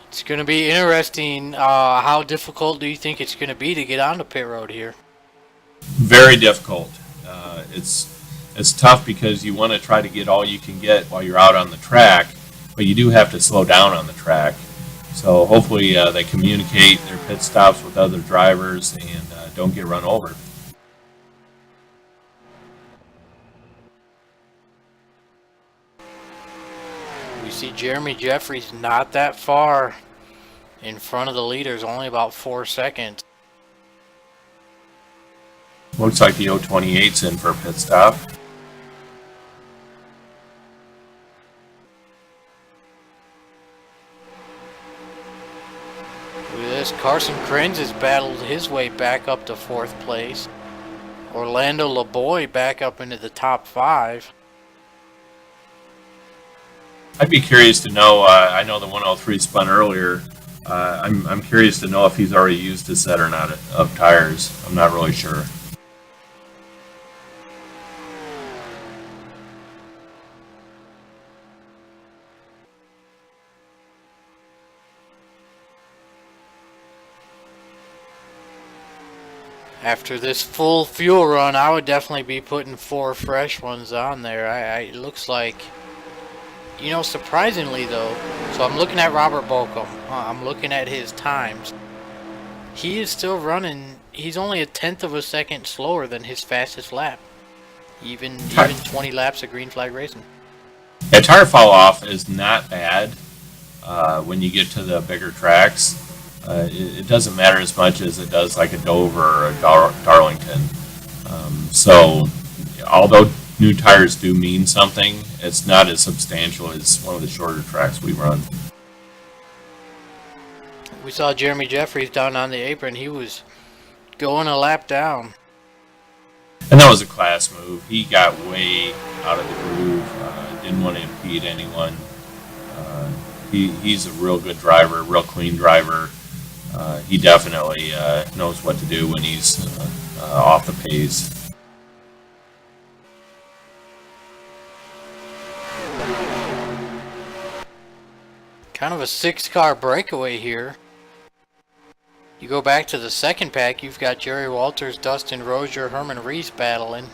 It's going to be interesting. How difficult do you think it's going to be to get on the pit road here? Very difficult. It's tough because you want to try to get all you can get while you're out on the track, but you do have to slow down on the track. So hopefully they communicate their pit stops with other drivers and don't get run over. We see Jeremy Jeffries not that far in front of the leaders, only about 4 seconds. Looks like the 028's in for a pit stop. Look at this. Carson Krenz has battled his way back up to 4th place. Orlando LeBoy back up into the top 5. I'd be curious to know, I know the 103 spun earlier. I'm curious to know if he's already used his set or not of tires. I'm not really sure. After this full fuel run, I would definitely be putting 4 fresh ones on there. It looks like, you know, surprisingly though, so I'm looking at Robert Bolcom. I'm looking at his times. He is still running. He's only 1/10 of a second slower than his fastest lap. Even 20 laps of green flag racing. Yeah, tire fall off is not bad when you get to the bigger tracks. It doesn't matter as much as it does like a Dover or a Darlington. So although new tires do mean something, it's not as substantial as one of the shorter tracks we run. We saw Jeremy Jeffries down on the apron. He was going a lap down. And that was a class move. He got way out of the groove, didn't want to impede anyone. He's a real good driver, real clean driver. He definitely knows what to do when he's off the pace. Kind of a 6-car breakaway here. You go back to the second pack, you've got Jerry Walters, Dustin Rozier, Herman Reese battling.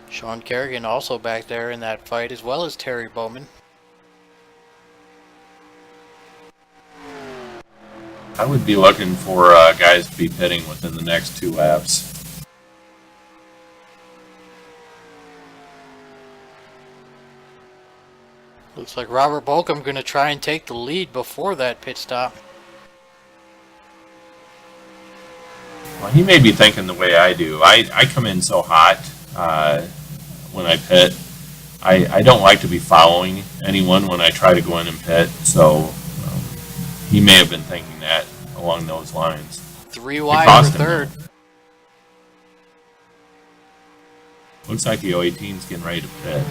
Sean Kerrigan also back there in that fight, as well as Terry Bowman. I would be looking for guys to be pitting within the next 2 laps. Looks like Robert Bolcom going to try and take the lead before that pit stop. Well, he may be thinking the way I do. I come in so hot when I pit. I don't like to be following anyone when I try to go in and pit, so he may have been thinking that along those lines. 3 wide for third. Looks like the 018's getting ready to pit.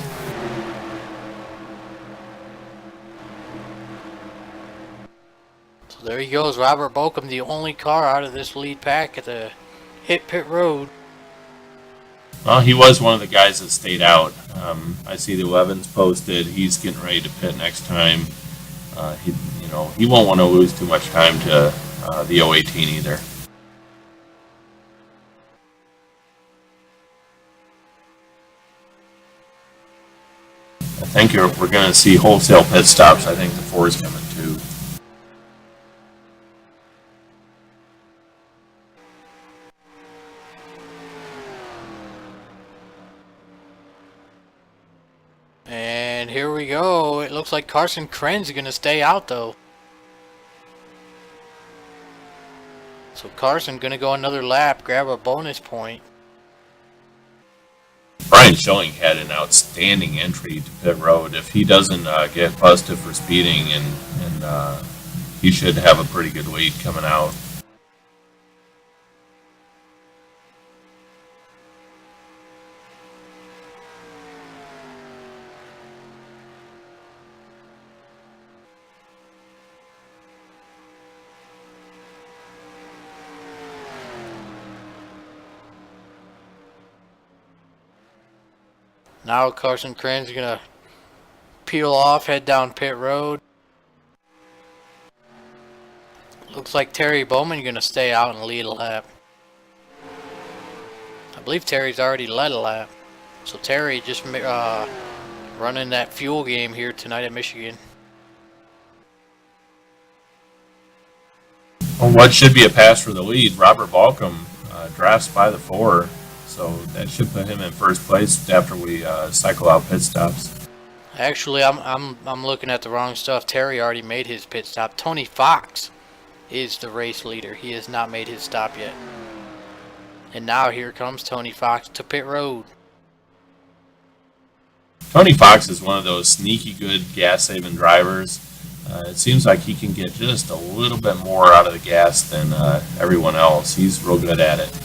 So there he goes, Robert Bolcom, the only car out of this lead pack at the pit road. Well, he was one of the guys that stayed out. I see the 11's posted. He's getting ready to pit next time. He won't want to lose too much time to the 018 either. I think we're going to see wholesale pit stops. I think the 4's coming too. And here we go. It looks like Carson Krenz is going to stay out though. So Carson gonna go another lap, grab a bonus point. Brian Schilling had an outstanding entry to pit road. If he doesn't get busted for speeding, and he should have a pretty good lead coming out. Now Carson Crane's gonna peel off, head down pit road. Looks like Terry Bowman gonna stay out and lead a lap. I believe Terry's already led a lap. So Terry just running that fuel game here tonight at Michigan. Well, what should be a pass for the lead? Robert Balcom drafts by the 4. So that should put him in first place after we cycle out pit stops. Actually, I'm looking at the wrong stuff. Terry already made his pit stop. Tony Fox is the race leader. He has not made his stop yet. And now here comes Tony Fox to pit road. Tony Fox is one of those sneaky good gas-saving drivers. It seems like he can get just a little bit more out of the gas than everyone else. He's real good at it.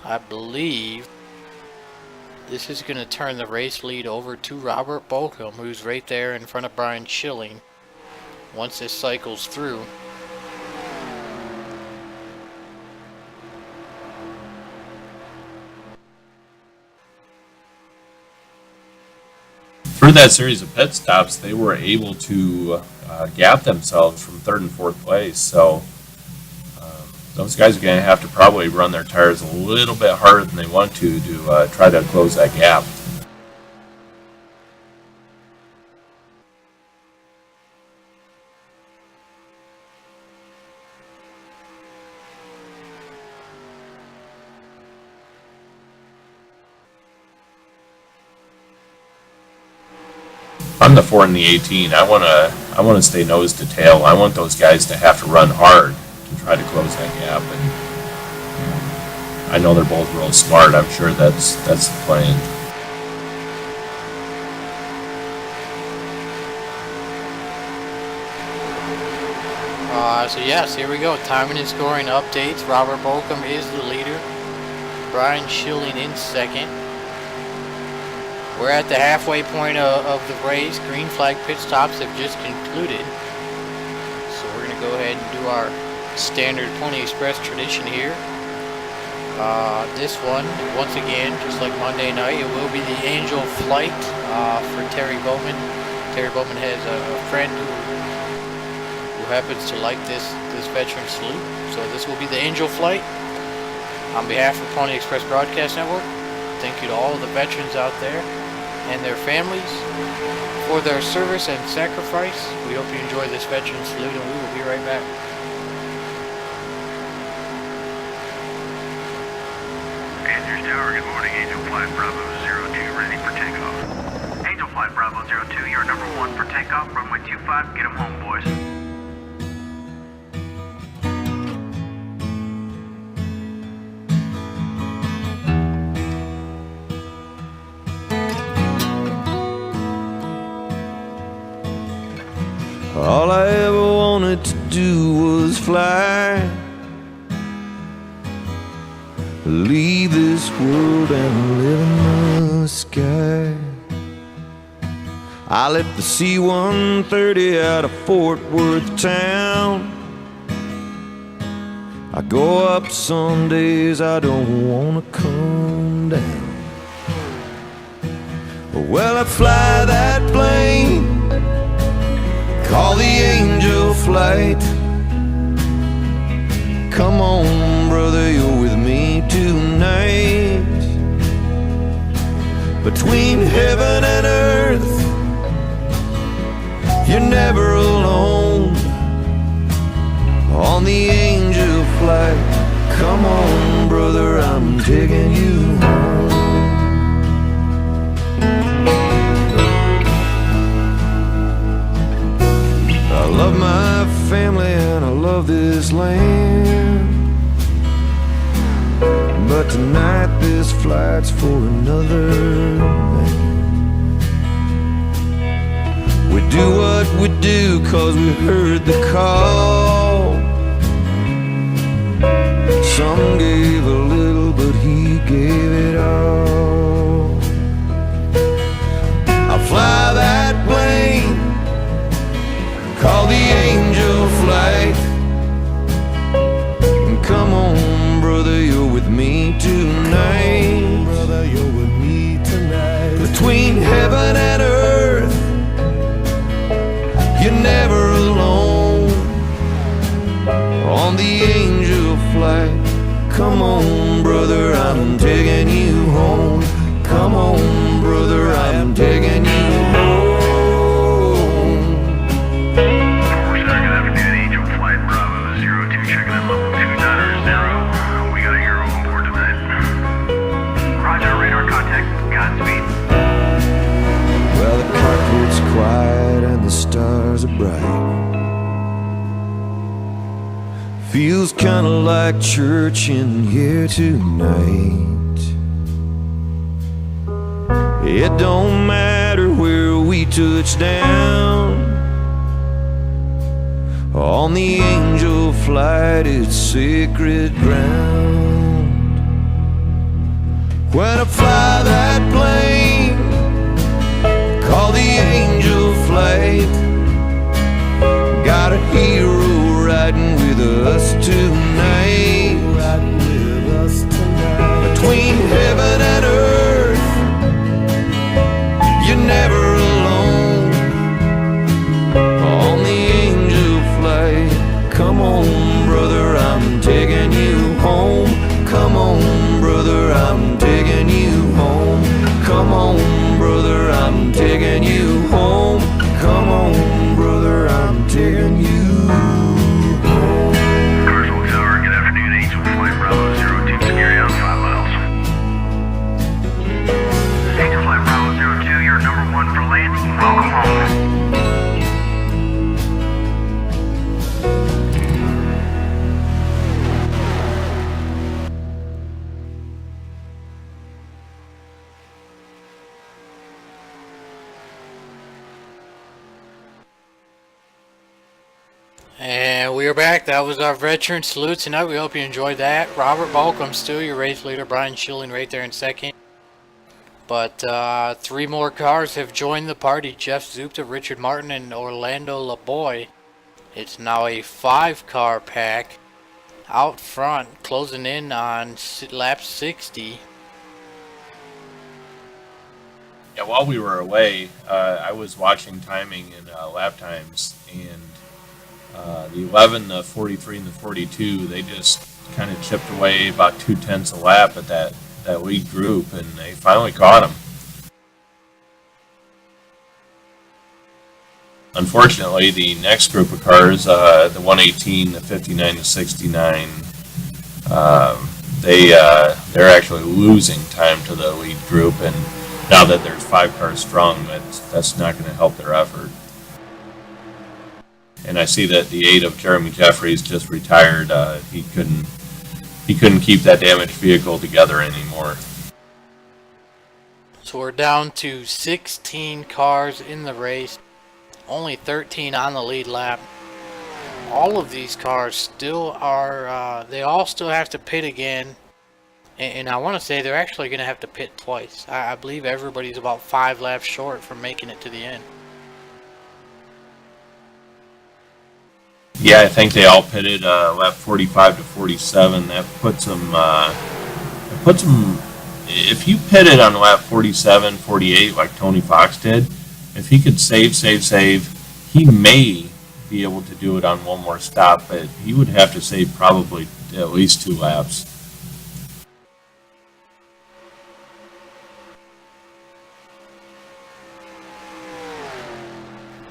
I believe this is going to turn the race lead over to Robert Balcom, who's right there in front of Brian Schilling once this cycles through. Through that series of pit stops, they were able to gap themselves from 3rd and 4th place. So those guys are going to have to probably run their tires a little bit harder than they want to try to close that gap. I'm the 4 and the 18. I want to stay nose to tail. I want those guys to have to run hard to try to close that gap. And I know they're both real smart. I'm sure that's the plan. So yes, here we go. Timing and scoring updates. Robert Balcom is the leader. Brian Schilling in second. We're at the halfway point of the race. Green flag pit stops have just concluded. So we're going to go ahead and do our standard Pony Express tradition here. This one, once again, just like Monday night, it will be the Angel Flight for Terry Bowman. Terry Bowman has a friend who happens to like this veteran salute. So this will be the Angel Flight. On behalf of Pony Express Broadcast Network, thank you to all of the veterans out there and their families for their service and sacrifice. We hope you enjoy this veteran salute, and we will be right back. Andrews Tower, good morning. Angel Flight Bravo 02 ready for takeoff. Angel Flight Bravo 02, you're number 1 for takeoff. Runway 25, get them home, boys. All I ever wanted to do was fly, leave this world and live in the sky. I left the C-130 out of Fort Worth town. I go up some days I don't wanna come down. Well, I fly that plane call the Angel Flight. Come on, brother, you're with me tonight. Between heaven and earth, you're never alone. On the Angel Flight, come on, brother, I'm taking you home. love my family and I love this land, but tonight this flight's for another man. We do what we do 'cause we heard the call. Some gave a little, but he gave it all. I'll fly that plane called the Angel Flight. And come on, brother, you're with me tonight. Brother, you're with me tonight. Between heaven and earth, you're never alone. On the Angel Flight, come on, brother, I'm taking you home. Come on, brother, I'm taking you home. Good afternoon, Angel Flight Bravo 02, checking in level 290. We got a Aero on board tonight. Roger, radar contact, Godspeed. Well, the cockpit's quiet and the stars are bright. Feels kinda like church in here tonight. It don't matter where we touch down. On the Angel Flight, it's sacred ground. When I fly that plane called the Angel Flight, got a hero riding with us tonight. Between heaven and earth, you're never alone. On the Angel Flight, come on, brother, I'm taking you home. Come on, brother, I'm taking you home. Come on, brother, I'm taking you home. Come on, brother, I'm taking you home. Commercial Tower, good afternoon, Angel Flight Bravo 02, security on 5 miles. Angel Flight Bravo 02, you're number 1 for landing. Welcome home. And we are back. That was our veteran salute tonight. We hope you enjoyed that. Robert Balcom still your race leader. Brian Schilling right there in second. But 3 more cars have joined the party. Jeff Zupta, Richard Martin, and Orlando LaBoy. It's now a 5-car pack out front, closing in on lap 60. Yeah, while we were away, I was watching timing and lap times, and the 11, the 43, and the 42, they just kind of chipped away about 0.2 a lap at that lead group, and they finally caught him. Unfortunately, the next group of cars, the 118, the 59 to 69, they're actually losing time to the lead group, and now that there's 5 cars strong, that's not going to help their effort. And I see that the 8 of Jeremy Jeffries just retired. He couldn't keep that damaged vehicle together anymore. So we're down to 16 cars in the race. Only 13 on the lead lap. All of these cars still are, they all still have to pit again. And I want to say they're actually going to have to pit twice. I believe everybody's about 5 laps short from making it to the end. Yeah, I think they all pitted lap 45 to 47. That puts them, if you pitted on lap 47, 48 like Tony Fox did, if he could save, he may be able to do it on one more stop, but he would have to save probably at least 2 laps.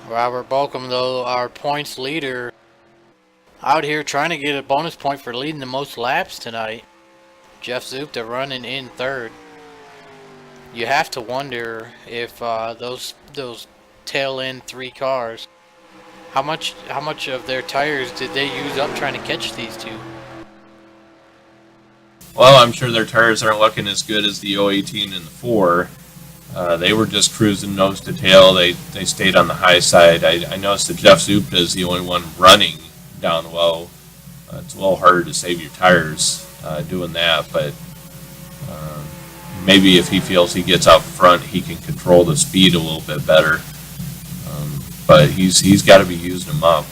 Robert Balcom, though, our points leader, out here trying to get a bonus point for leading the most laps tonight. Jeff Zupta running in third. You have to wonder if those tail end 3 cars How much of their tires did they use up trying to catch these two? Well, I'm sure their tires aren't looking as good as the 018 and the 4. They were just cruising nose to tail. They stayed on the high side. I noticed that Jeff Zupta is the only one running down low. It's a little harder to save your tires doing that, but maybe if he feels he gets out front, he can control the speed a little bit better. But he's got to be using them up.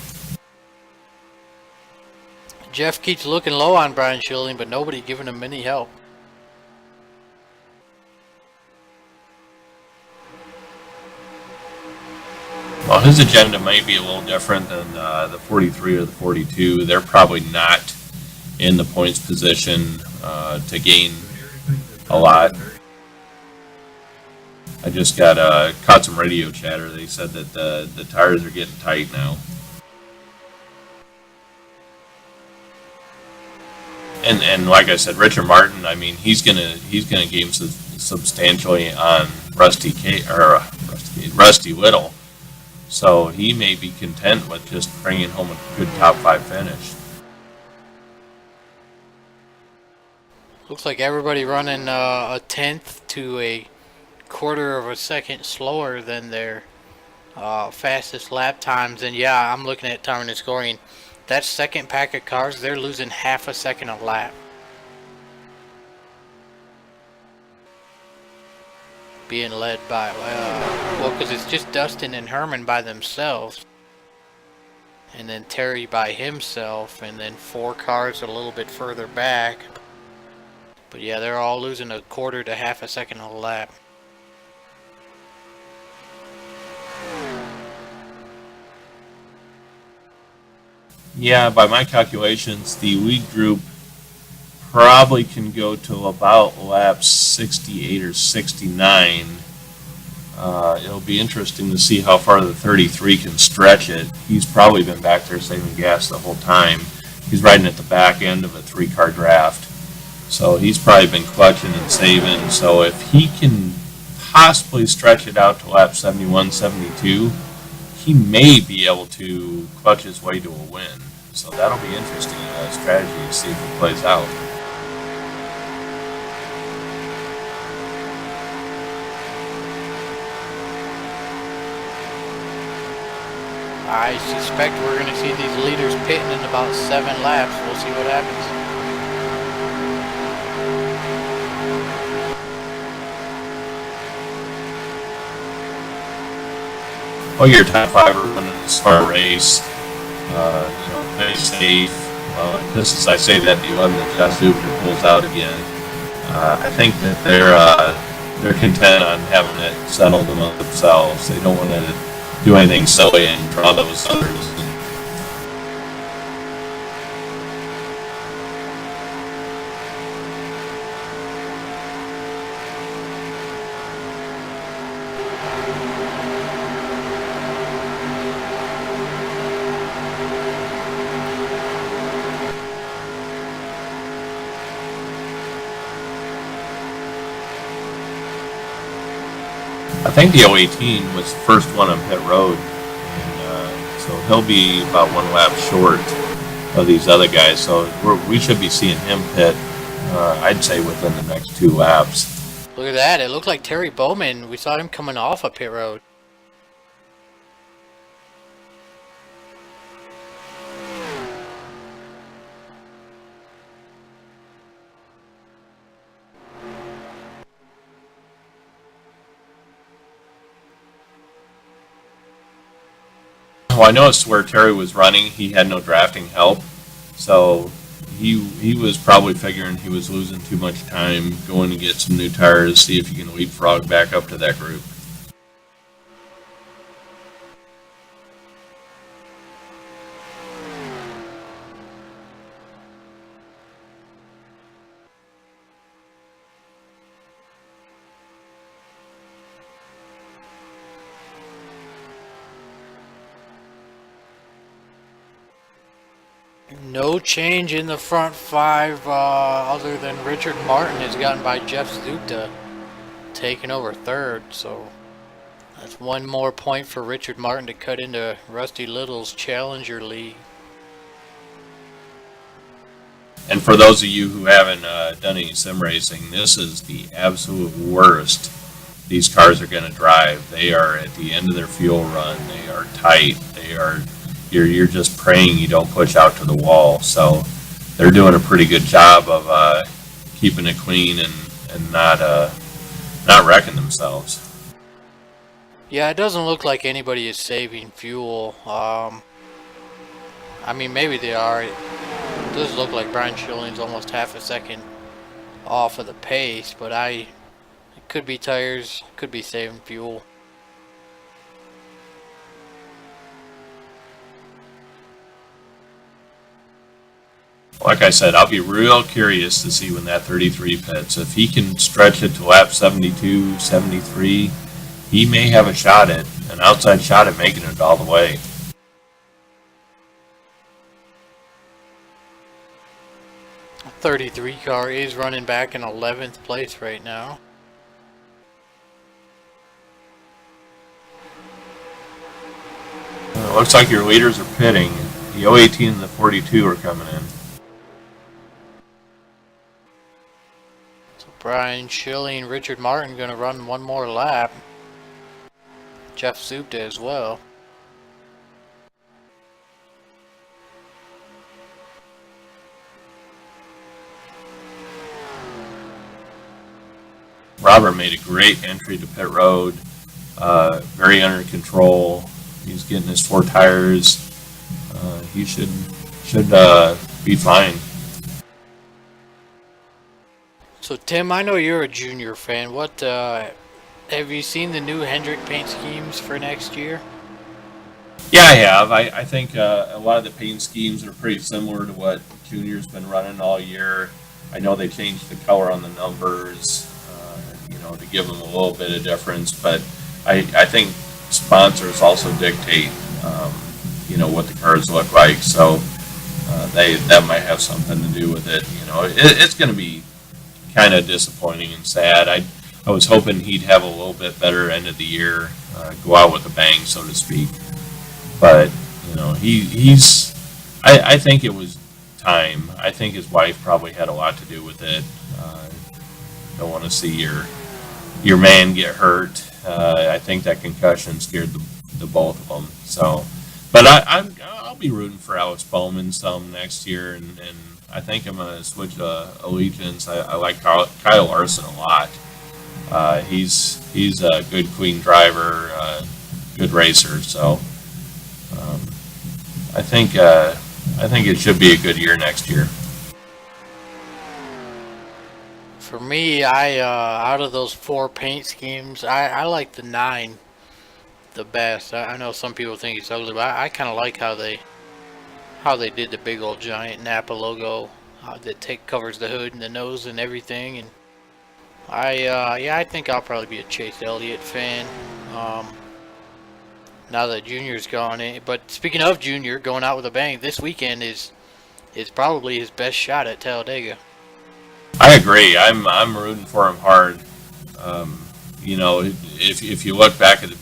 Jeff keeps looking low on Brian Schilling, but nobody giving him any help. Well, his agenda might be a little different than the 43 or the 42. They're probably not in the points position to gain a lot. I just got caught some radio chatter. They said that the tires are getting tight now. And like I said, Richard Martin, I mean, he's gonna gain substantially on Rusty Whittle. So he may be content with just bringing home a good top 5 finish. Looks like everybody running a tenth to a quarter of a second slower than their fastest lap times. And yeah, I'm looking at time and scoring. That second pack of cars, they're losing half a second a lap. Being led by, well, because it's just Dustin and Herman by themselves. And then Terry by himself, and then 4 cars a little bit further back. But yeah, they're all losing a quarter to half a second a lap. Yeah, by my calculations, the lead group probably can go to about lap 68 or 69. It'll be interesting to see how far the 33 can stretch it. He's probably been back there saving gas the whole time. He's riding at the back end of a 3-car draft. So he's probably been clutching and saving. So if he can possibly stretch it out to lap 71, 72, he may be able to clutch his way to a win. So that'll be interesting strategy to see if it plays out. I suspect we're going to see these leaders pitting in about 7 laps. We'll see what happens. Oh, your top 5 are running a smart race. Very safe. Just as I say that, the 11 that Josh Zupta pulls out again. I think that they're content on having it settled among themselves. They don't want to do anything silly and draw those others. I think the 018 was the first one on pit road, and so he'll be about 1 lap short of these other guys. So we should be seeing him pit, I'd say, within the next 2 laps. Look at that. It looked like Terry Bowman. We saw him coming off a pit road. Well, I noticed where Terry was running, he had no drafting help, so he was probably figuring he was losing too much time going to get some new tires, see if he can leapfrog back up to that group. No change in the front 5 other than Richard Martin has gotten by Jeff Zupta taking over 3rd. So That's one more point for Richard Martin to cut into Rusty Little's Challenger League. And for those of you who haven't done any sim racing, this is the absolute worst these cars are going to drive. They are at the end of their fuel run. They are tight. You're just praying you don't push out to the wall. So they're doing a pretty good job of keeping it clean and not wrecking themselves. Yeah, it doesn't look like anybody is saving fuel. I mean, maybe they are. It does look like Brian Schilling's almost half a second off of the pace, but it could be tires, could be saving fuel. Like I said, I'll be real curious to see when that 33 pits. If he can stretch it to lap 72, 73, he may have an outside shot at making it all the way. The 33 car is running back in 11th place right now. Looks like your leaders are pitting. The 018 and the 42 are coming in. Brian Schilling, Richard Martin going to run one more lap. Jeff Zupta as well. Robert made a great entry to pit road. Very under control. He's getting his 4 tires. He should be fine. So Tim, I know you're a Junior fan. What have you seen the new Hendrick paint schemes for next year? Yeah, I have. I think a lot of the paint schemes are pretty similar to what Junior's been running all year. I know they changed the color on the numbers, to give them a little bit of difference, but I think sponsors also dictate, what the cars look like. So that might have something to do with it. It's going to be kind of disappointing and sad. I was hoping he'd have a little bit better end of the year, go out with a bang, so to speak. But he's. I think it was time. I think his wife probably had a lot to do with it. Don't want to see your man get hurt. I think that concussion scared the both of them. So, but I'll be rooting for Alex Bowman some next year, and I think I'm gonna switch allegiance. I like Kyle Larson a lot. He's a good, clean driver, good racer. So, I think it should be a good year next year. For me, out of those 4 paint schemes, I like the 9 the best. I know some people think it's ugly, but I kind of like how they did the big old giant Napa logo that covers the hood and the nose and everything. And I think I'll probably be a Chase Elliott fan now that Junior's gone in. But speaking of Junior going out with a bang, this weekend is probably his best shot at Talladega. I agree. I'm rooting for him hard. If you look back at the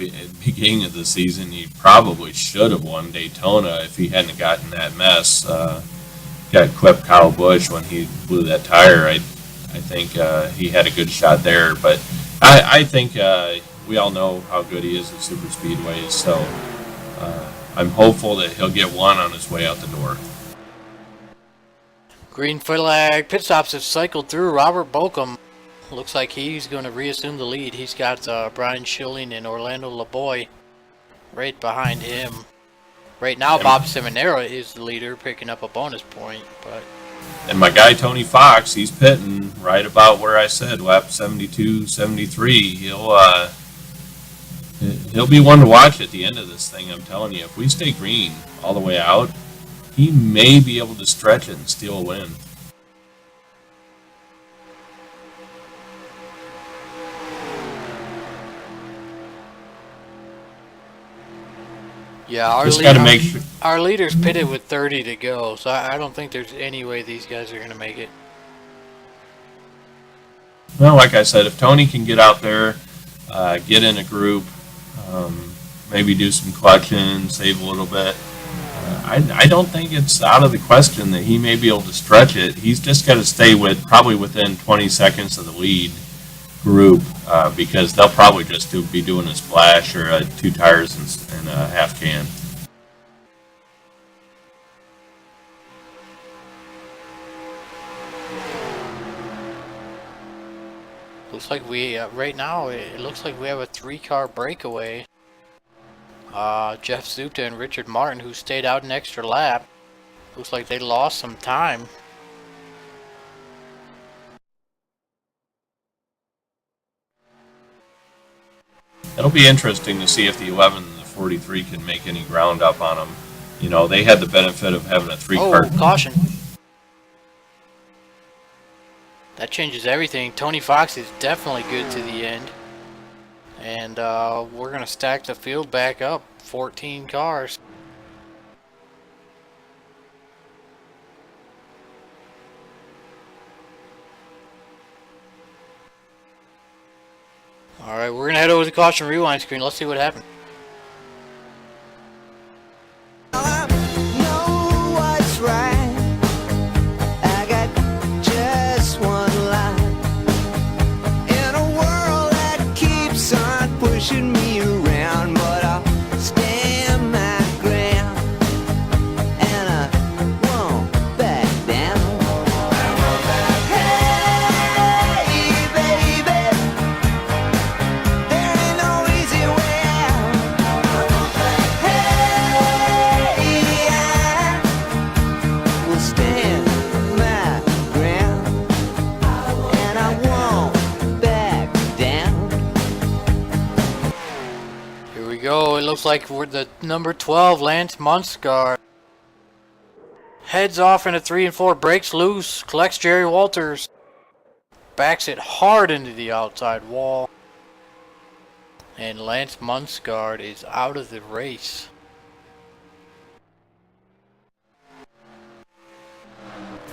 beginning of the season, he probably should have won Daytona if he hadn't gotten that mess. Got clipped Kyle Busch when he blew that tire. I think he had a good shot there, but I think we all know how good he is at super speedways. So I'm hopeful that he'll get one on his way out the door. Green flag pit stops have cycled through. Robert Bolcom looks like he's going to reassume the lead. He's got Brian Schilling and Orlando LaBoy right behind him. Right now, Bob Seminara is the leader, picking up a bonus point. And my guy Tony Fox, he's pitting right about where I said, lap 72, 73. He'll be one to watch at the end of this thing. I'm telling you, if we stay green all the way out, he may be able to stretch it and steal a win. Yeah, our leader's pitted with 30 to go, so I don't think there's any way these guys are going to make it. Well, like I said, if Tony can get out there, get in a group, maybe do some clutching, save a little bit. I don't think it's out of the question that he may be able to stretch it. He's just got to stay probably within 20 seconds of the lead group, because they'll probably just be doing a splash or 2 tires and a half can. Looks like we, right now, it looks like we have a 3-car breakaway. Jeff Zupta and Richard Martin, who stayed out an extra lap. Looks like they lost some time. It'll be interesting to see if the 11 and the 43 can make any ground up on them. You know, they had the benefit of having a 3-car. Oh, caution. That changes everything. Tony Fox is definitely good to the end. And we're going to stack the field back up. 14 cars. Alright, we're going to head over to the caution rewind screen. Let's see what happened. I know what's right. I got just one line. In a world that keeps on pushing me around, but I'll stand my ground, and I won't back down. Hey, baby, there ain't no easy way out. Hey, I will stand my ground, and I won't back down. Here we go. It looks like we're the number 12, Lance Munskar. Heads off into 3 and 4, breaks loose, collects Jerry Walters. Backs it hard into the outside wall. And Lance Munskar is out of the race.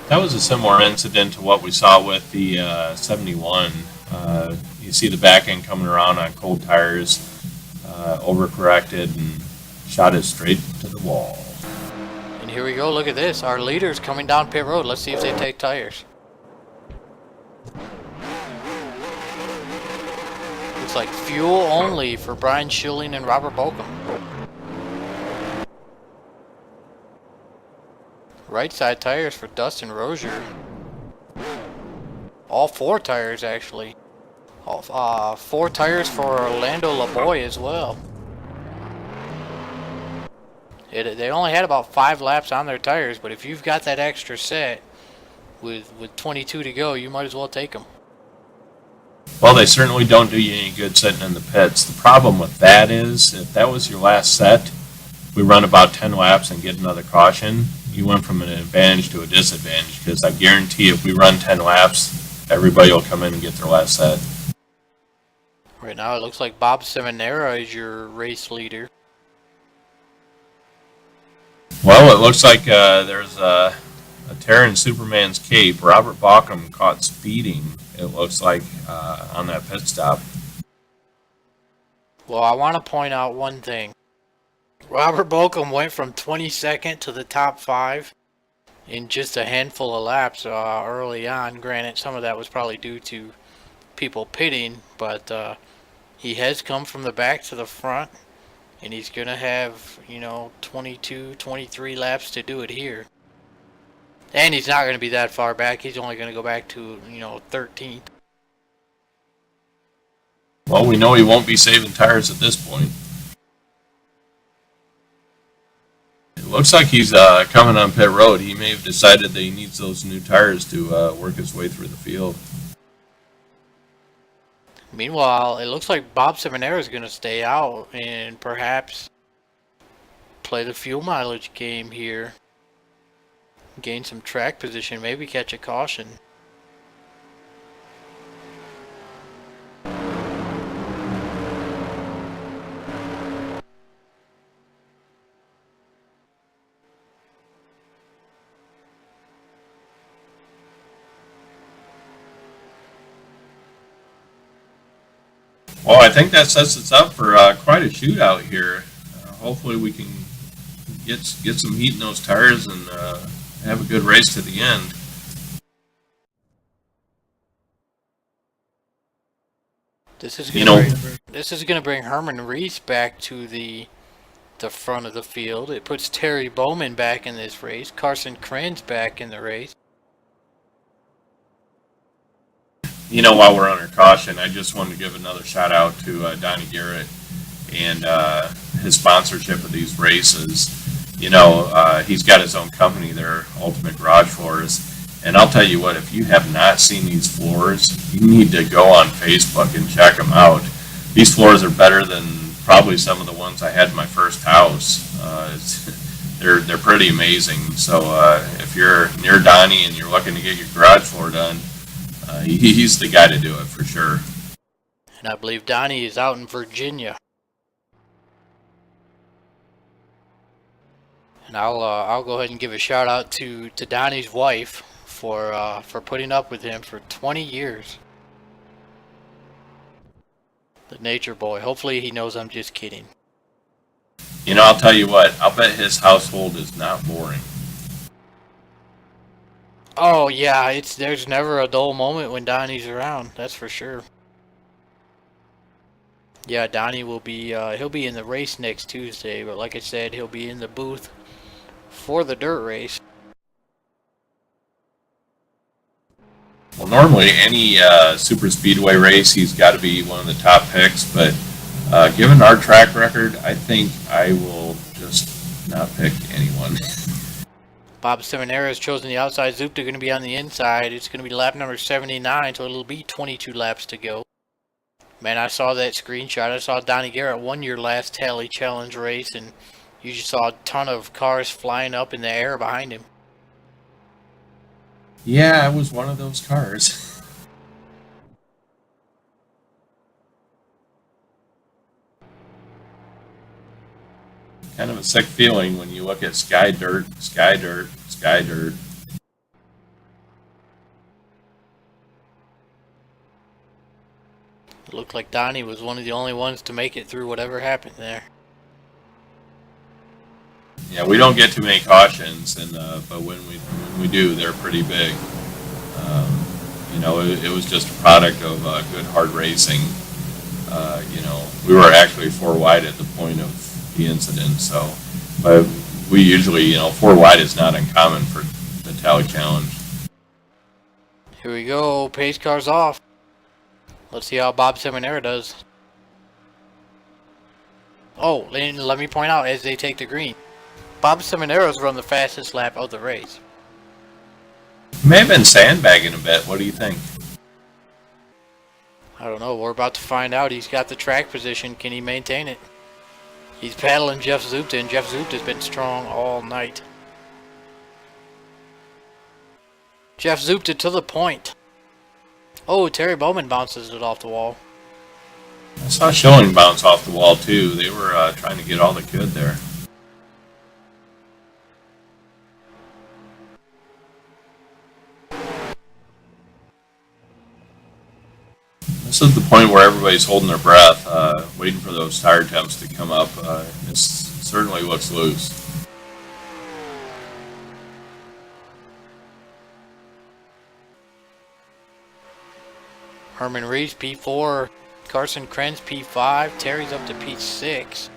That was a similar incident to what we saw with the 71. You see the back end coming around on cold tires, overcorrected and shot it straight to the wall. And here we go, look at this. Our leader's coming down pit road. Let's see if they take tires. Looks like fuel only for Brian Schilling and Robert Bolcom. Right side tires for Dustin Rozier. All 4 tires actually. All, 4 tires for Orlando LaBoy as well. They only had about 5 laps on their tires, but if you've got that extra set with 22 to go, you might as well take them. Well, they certainly don't do you any good sitting in the pits. The problem with that is, if that was your last set, we run about 10 laps and get another caution, you went from an advantage to a disadvantage, because I guarantee if we run 10 laps, everybody will come in and get their last set. Right now it looks like Bob Seminara is your race leader. Well, it looks like there's a tear in Superman's cape. Robert Bolcom caught speeding, it looks like, on that pit stop. Well, I want to point out one thing. Robert Bolcom went from 22nd to the top 5 in just a handful of laps early on. Granted, some of that was probably due to people pitting, but he has come from the back to the front, and he's going to have, 22, 23 laps to do it here. And he's not going to be that far back. He's only going to go back to, 13th. Well, we know he won't be saving tires at this point. It looks like he's coming on pit road. He may have decided that he needs those new tires to work his way through the field. Meanwhile, it looks like Bob Seminara is going to stay out and perhaps play the fuel mileage game here. Gain some track position, maybe catch a caution. Well, I think that sets us up for quite quite a shootout here. Hopefully we can get some heat in those tires and have a good race to the end. This is gonna bring Herman Reese back to the front of the field. It puts Terry Bowman back in this race. Carson Krenz back in the race. While we're under caution, I just wanted to give another shout out to Donnie Garrett and his sponsorship of these races. He's got his own company there, Ultimate Garage Floors. And I'll tell you what, if you have not seen these floors, you need to go on Facebook and check them out. These floors are better than probably some of the ones I had in my first house. They're pretty amazing. So if you're near Donnie and you're looking to get your garage floor done, he's the guy to do it for sure. And I believe Donnie is out in Virginia. And I'll go ahead and give a shout out to Donnie's wife for putting up with him for 20 years. The nature boy. Hopefully he knows I'm just kidding. I'll tell you what, I'll bet his household is not boring. Oh yeah, there's never a dull moment when Donnie's around, that's for sure. Yeah, Donnie will be he'll be in the race next Tuesday, but like I said, he'll be in the booth for the dirt race. Well, normally any super speedway race, he's got to be one of the top picks, but given our track record, I think I will just not pick anyone. Bob Seminara has chosen the outside. Zupta going to be on the inside. It's going to be lap number 79, so it'll be 22 laps to go. Man, I saw that screenshot. I saw Donnie Garrett won your last Tally Challenge race, and you just saw a ton of cars flying up in the air behind him. Yeah, I was one of those cars. Kind of a sick feeling when you look at sky dirt, sky dirt, sky dirt. It looked like Donnie was one of the only ones to make it through whatever happened there. Yeah, we don't get too many cautions, and but when we do, they're pretty big. It was just a product of good hard racing. We were actually 4 wide at the point of the incident, so but we usually, 4 wide is not uncommon for the Tally Challenge. Here we go, pace car's off. Let's see how Bob Seminara does. Oh, and let me point out as they take the green, Bob Seminara's run the fastest lap of the race. He may have been sandbagging a bit. What do you think? I don't know, we're about to find out. He's got the track position, can he maintain it? He's paddling Jeff Zupta, and Jeff Zupta's been strong all night. Jeff Zupta to the point. Oh, Terry Bowman bounces it off the wall. I saw Schilling bounce off the wall too. They were trying to get all the good there. This is the point where everybody's holding their breath, waiting for those tire temps to come up. It certainly looks loose. Herman Reese P4, Carson Krenz P5, Terry's up to P6.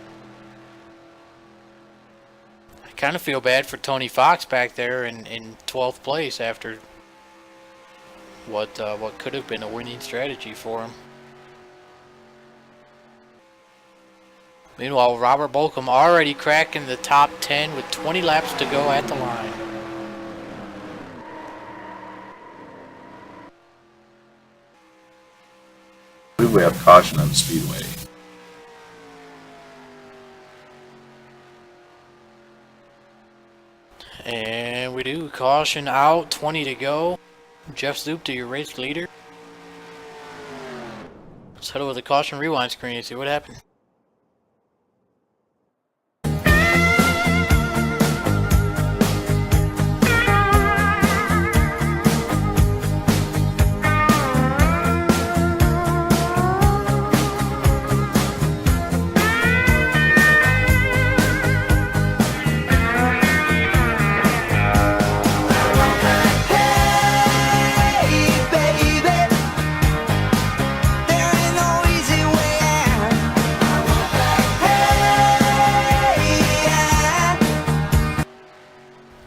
I kind of feel bad for Tony Fox back there in 12th place after what could have been a winning strategy for him. Meanwhile, Robert Bolcom already cracking the top 10 with 20 laps to go at the line. I believe we have caution on the speedway. And we do. Caution out, 20 to go. Jeff Zupta, your race leader. Let's head over the caution rewind screen and see what happened.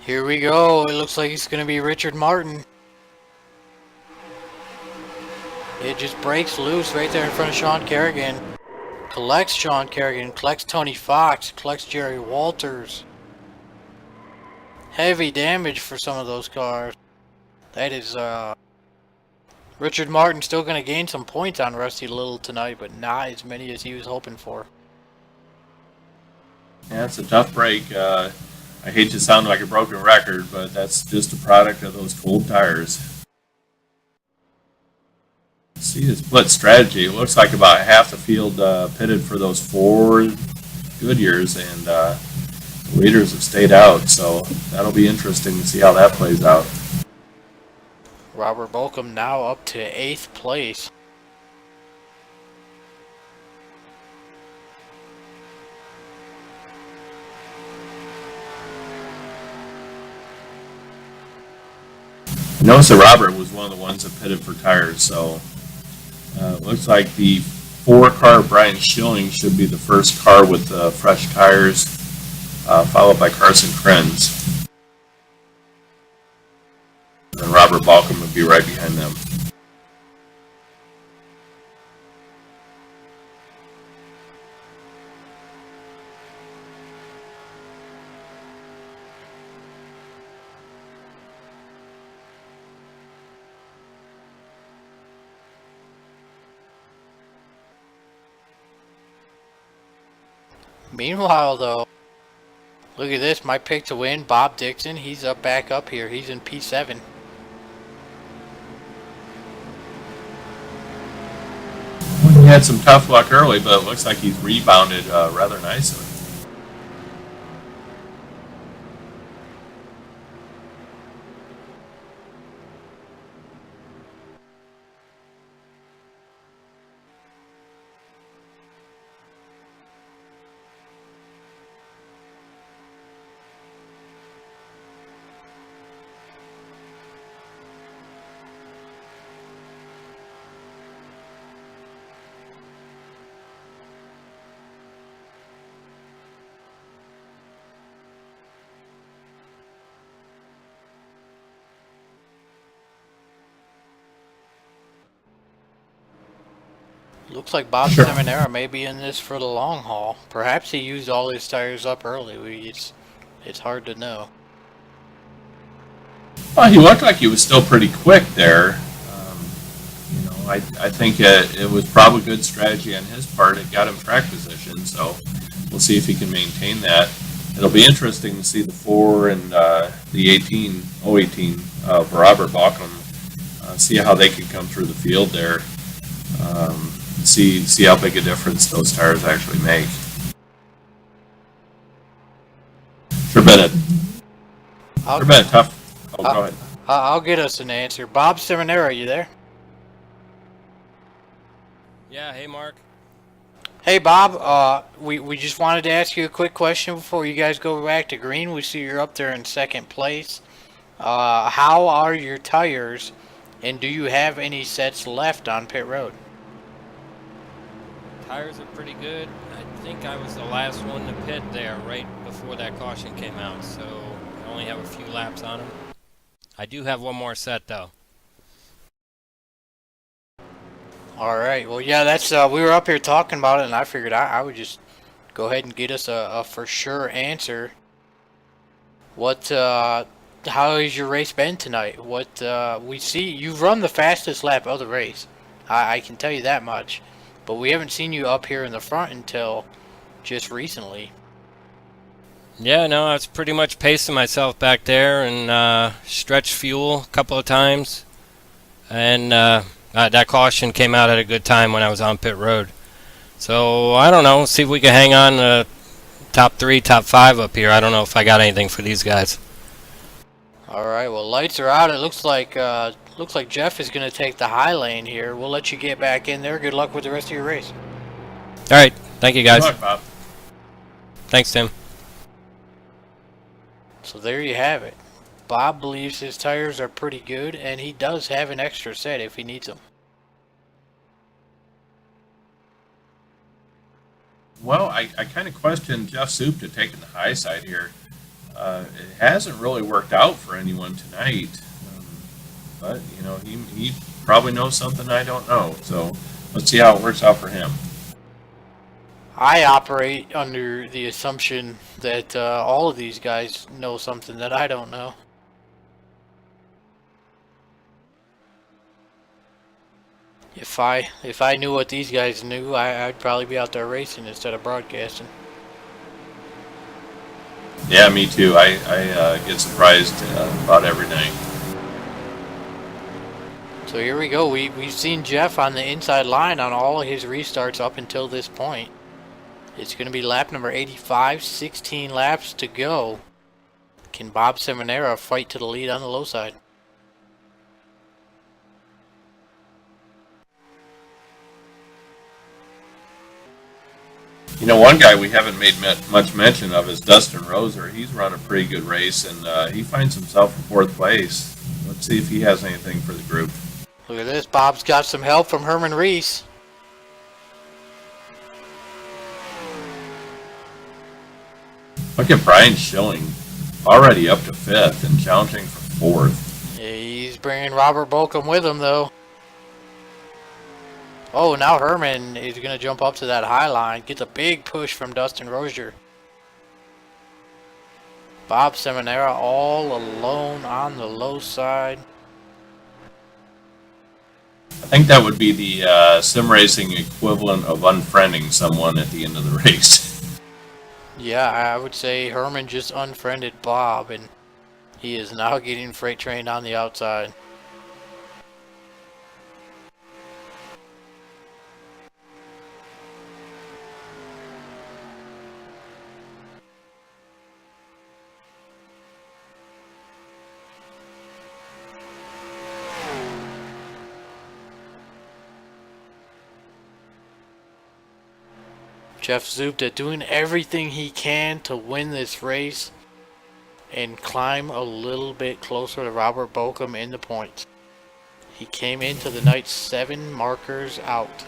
Here we go. It looks like it's going to be Richard Martin. It just breaks loose right there in front of Sean Kerrigan. Collects Sean Kerrigan, collects Tony Fox, collects Jerry Walters. Heavy damage for some of those cars. That is, Richard Martin still going to gain some points on Rusty Little tonight, but not as many as he was hoping for. Yeah, it's a tough break. I hate to sound like a broken record, but that's just a product of those cold tires. See the split strategy. It looks like about half the field pitted for those 4 Goodyears, and the leaders have stayed out, so that'll be interesting to see how that plays out. Robert Bolcom now up to 8th place. I noticed that Robert was one of the ones that pitted for tires, so it looks like the 4-car Brian Schilling should be the first car with fresh tires, followed by Carson Krenz. And Robert Balcom would be right behind them. Meanwhile, though, look at this. My pick to win, Bob Dixon. He's back up here. He's in P7. He had some tough luck early, but it looks like he's rebounded rather nicely. Looks like Bob Seminara may be in this for the long haul. Perhaps he used all his tires up early. It's hard to know. Well, he looked like he was still pretty quick there. I think it was probably good strategy on his part. It got him track position, so we'll see if he can maintain that. It'll be interesting to see the 4 and the 18 of Robert Balcom, see how they can come through the field there. See how big a difference those tires actually make. Sure been a tough. Oh, go ahead. I'll get us an answer. Bob Seminara, are you there? Yeah, hey Mark. Hey Bob, we just wanted to ask you a quick question before you guys go back to green. We see you're up there in 2nd place. How are your tires, and do you have any sets left on pit road? Tires are pretty good. I think I was the last one to pit there right before that caution came out, so I only have a few laps on them. I do have one more set though. Alright, well yeah, that's we were up here talking about it, and I figured I would just go ahead and get us a for sure answer. How has your race been tonight? We see you've run the fastest lap of the race. I can tell you that much. But we haven't seen you up here in the front until just recently. Yeah, no, I was pretty much pacing myself back there and stretched fuel a couple of times. And that caution came out at a good time when I was on pit road. So, I don't know, see if we can hang on to top 3, top 5 up here. I don't know if I got anything for these guys. Alright, well lights are out. It looks like Jeff is going to take the high lane here. We'll let you get back in there. Good luck with the rest of your race. Alright, thank you guys. Good luck, Bob. Thanks, Tim. So there you have it. Bob believes his tires are pretty good, and he does have an extra set if he needs them. Well, I kind of question Jeff Soup to taking the high side here. it hasn't really worked out for anyone tonight. But, you know, he probably knows something I don't know. So let's see how it works out for him. I operate under the assumption that all of these guys know something that I don't know. If I knew what these guys knew, I'd probably be out there racing instead of broadcasting. Yeah, me too. I get surprised about every night. So here we go. We've seen Jeff on the inside line on all of his restarts up until this point. It's going to be lap number 85, 16 laps to go. Can Bob Seminara fight to the lead on the low side? You know, one guy we haven't made much mention of is Dustin Roser. He's run a pretty good race, and he finds himself in 4th place. Let's see if he has anything for the group. Look at this. Bob's got some help from Herman Reese. Look at Brian Schilling, already up to 5th and challenging for 4th. He's bringing Robert Bolcom with him, though. Oh, now Herman is going to jump up to that high line. Gets a big push from Dustin Rozier. Bob Seminara all alone on the low side. I think that would be the sim racing equivalent of unfriending someone at the end of the race. Yeah, I would say Herman just unfriended Bob, and he is now getting freight trained on the outside. Jeff Zupta doing everything he can to win this race and climb a little bit closer to Robert Bolcom in the points. He came into the night 7 markers out.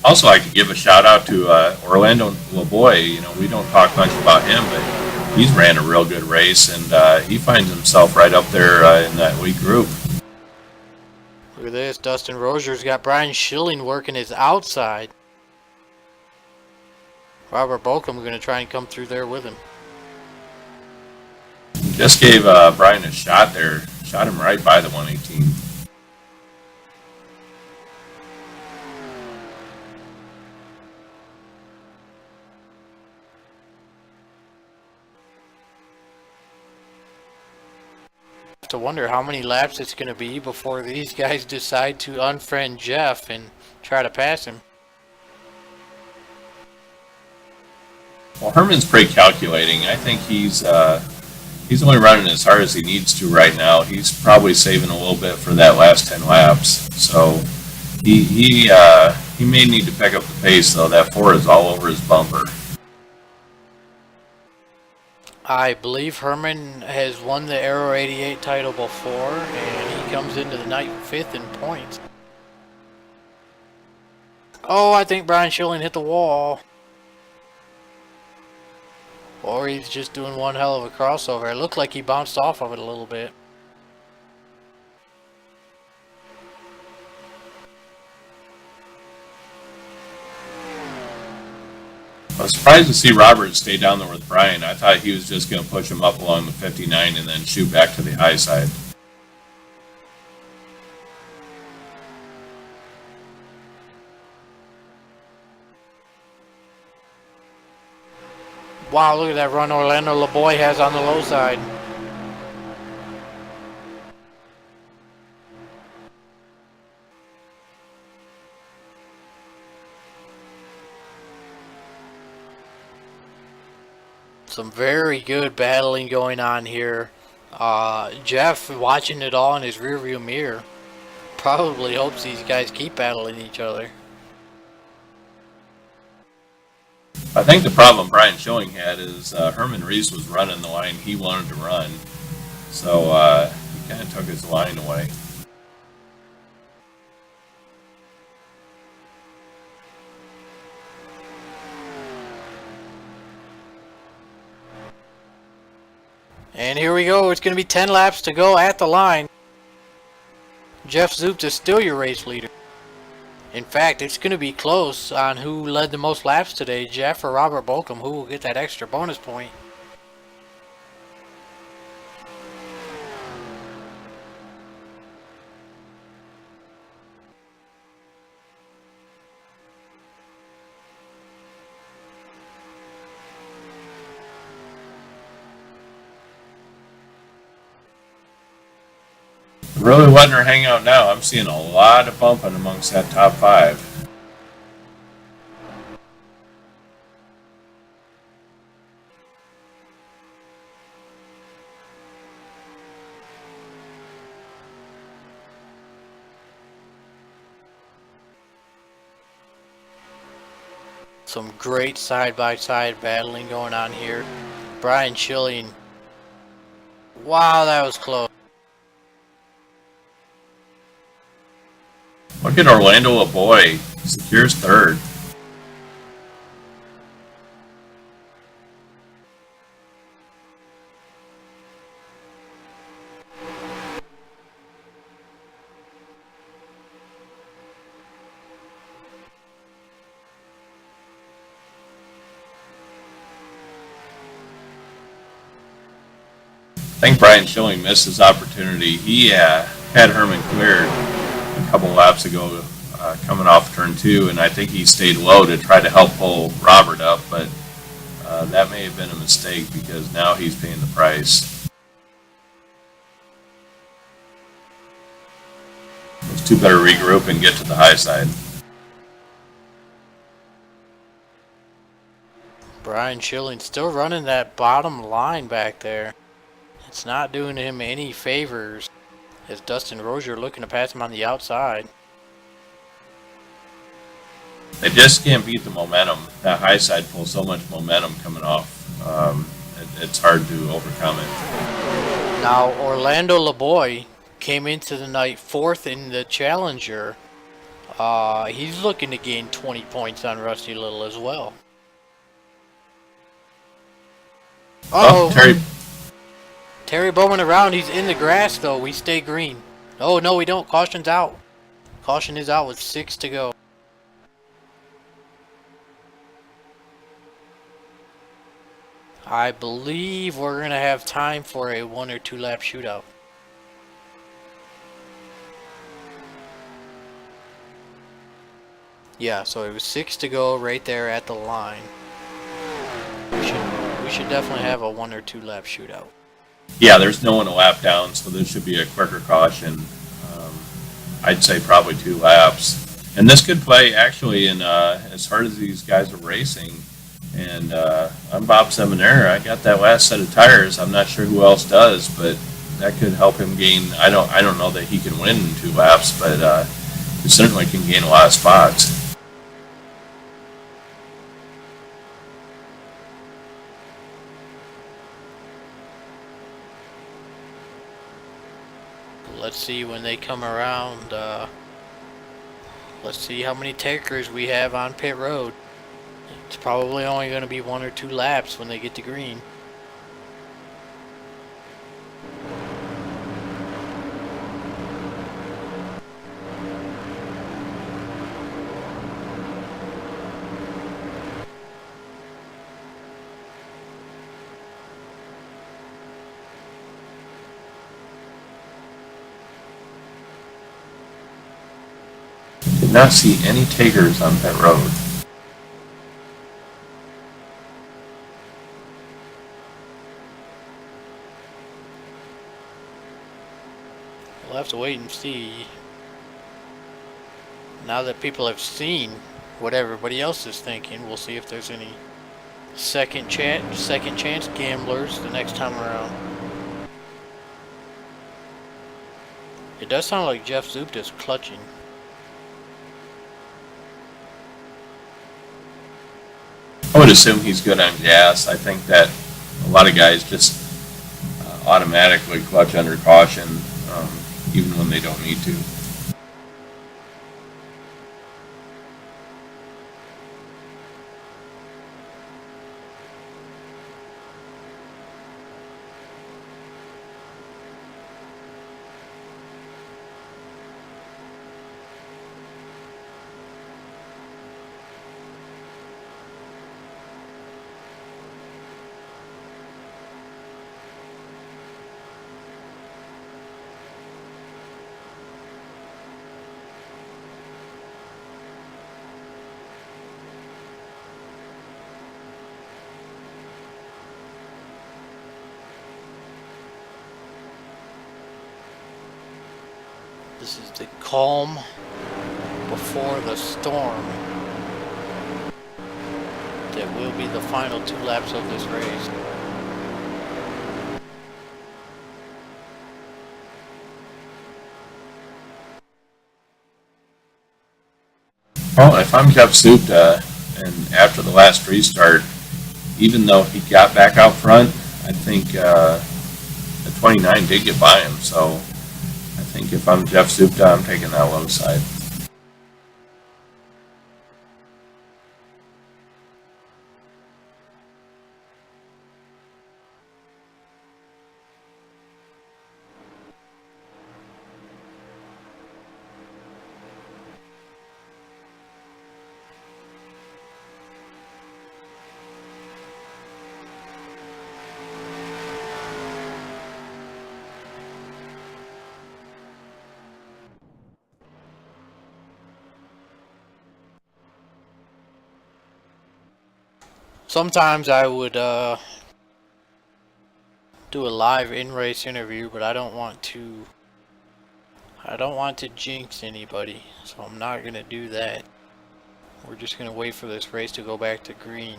Also, I could give a shout out to Orlando Leboy. You know, we don't talk much about him, but he's ran a real good race, and he finds himself right up there in that weak group. Look at this. Dustin Rozier's got Brian Schilling working his outside. Robert Bolcom going to try and come through there with him. Just gave Brian a shot there. Shot him right by the 118. To wonder how many laps it's going to be before these guys decide to unfriend Jeff and try to pass him. Well, Herman's pretty calculating. I think he's only running as hard as he needs to right now. He's probably saving a little bit for that last 10 laps. So he may need to pick up the pace, though. That 4 is all over his bumper. I believe Herman has won the Aero88 title before, and he comes into the night 5th in points. Oh, I think Brian Schilling hit the wall. Or he's just doing one hell of a crossover. It looked like he bounced off of it a little bit. I was surprised to see Robert stay down there with Brian. I thought he was just going to push him up along the 59 and then shoot back to the high side. Wow, look at that run Orlando Leboy has on the low side. Some very good battling going on here. Jeff watching it all in his rearview mirror. Probably hopes these guys keep battling each other. I think the problem Brian Schilling had is Herman Reese was running the line he wanted to run. So he kind of took his line away. And here we go. It's going to be 10 laps to go at the line. Jeff Zoop is still your race leader. In fact, it's going to be close on who led the most laps today, Jeff or Robert Bolcom, who will get that extra bonus point. Really letting her hang out now. I'm seeing a lot of bumping amongst that top 5. Some great side-by-side battling going on here. Brian Schilling. Wow, that was close. Look at Orlando LaBoy. Secures 3rd. I think Brian Schilling missed his opportunity. He had Herman cleared a couple laps ago coming off turn 2, and I think he stayed low to try to help pull Robert up, but that may have been a mistake because now he's paying the price. Those two better regroup and get to the high side. Brian Schilling still running that bottom line back there. It's not doing him any favors as Dustin Rozier looking to pass him on the outside. They just can't beat the momentum. That high side pulls so much momentum coming off. It's hard to overcome it. Now, Orlando LaBoy came into the night 4th in the Challenger. He's looking to gain 20 points on Rusty Little as well. Oh, Terry Bowman around. He's in the grass, though. We stay green. Oh, no, we don't. Caution's out. Caution is out with 6 to go. I believe we're going to have time for a 1 or 2 lap shootout. Yeah, so it was 6 to go right there at the line. We should definitely have a 1 or 2 lap shootout. Yeah, there's no one to lap down, so this should be a quicker caution. I'd say probably 2 laps. And this could play actually in as hard as these guys are racing. And I'm Bob Seminara. I got that last set of tires. I'm not sure who else does, but that could help him gain. I don't know that he can win in 2 laps, but he certainly can gain a lot of spots. Let's see when they come around. Let's see how many takers we have on pit road. It's probably only going to be 1 or 2 laps when they get to green. Did not see any takers on pit road. We'll have to wait and see. Now that people have seen what everybody else is thinking, we'll see if there's any second chance gamblers the next time around. It does sound like Jeff Zoop is clutching. I would assume he's good on gas. I think that a lot of guys just automatically clutch under caution, even when they don't need to. This is the calm before the storm that will be the final 2 laps of this race. Well, if I'm Jeff Supta, and after the last restart, even though he got back out front, I think the 29 did get by him. So I think if I'm Jeff Supta, I'm taking that low side. Sometimes I would do a live in-race interview, but I don't want to jinx anybody, so I'm not gonna do that. We're just gonna wait for this race to go back to green.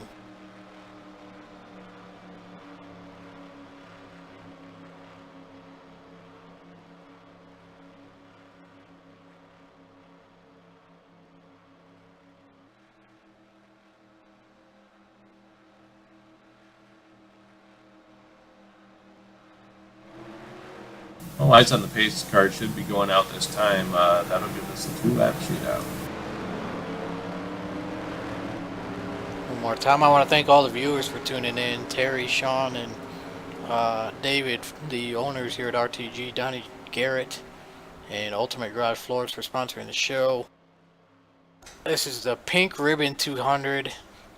Well, lights on the pace card should be going out this time. That'll give us a 2-lap shootout. One more time, I want to thank all the viewers for tuning in. Terry, Sean, and David, the owners here at RTG, Donnie, Garrett, and Ultimate Garage Floors for sponsoring the show. This is the Pink Ribbon 200,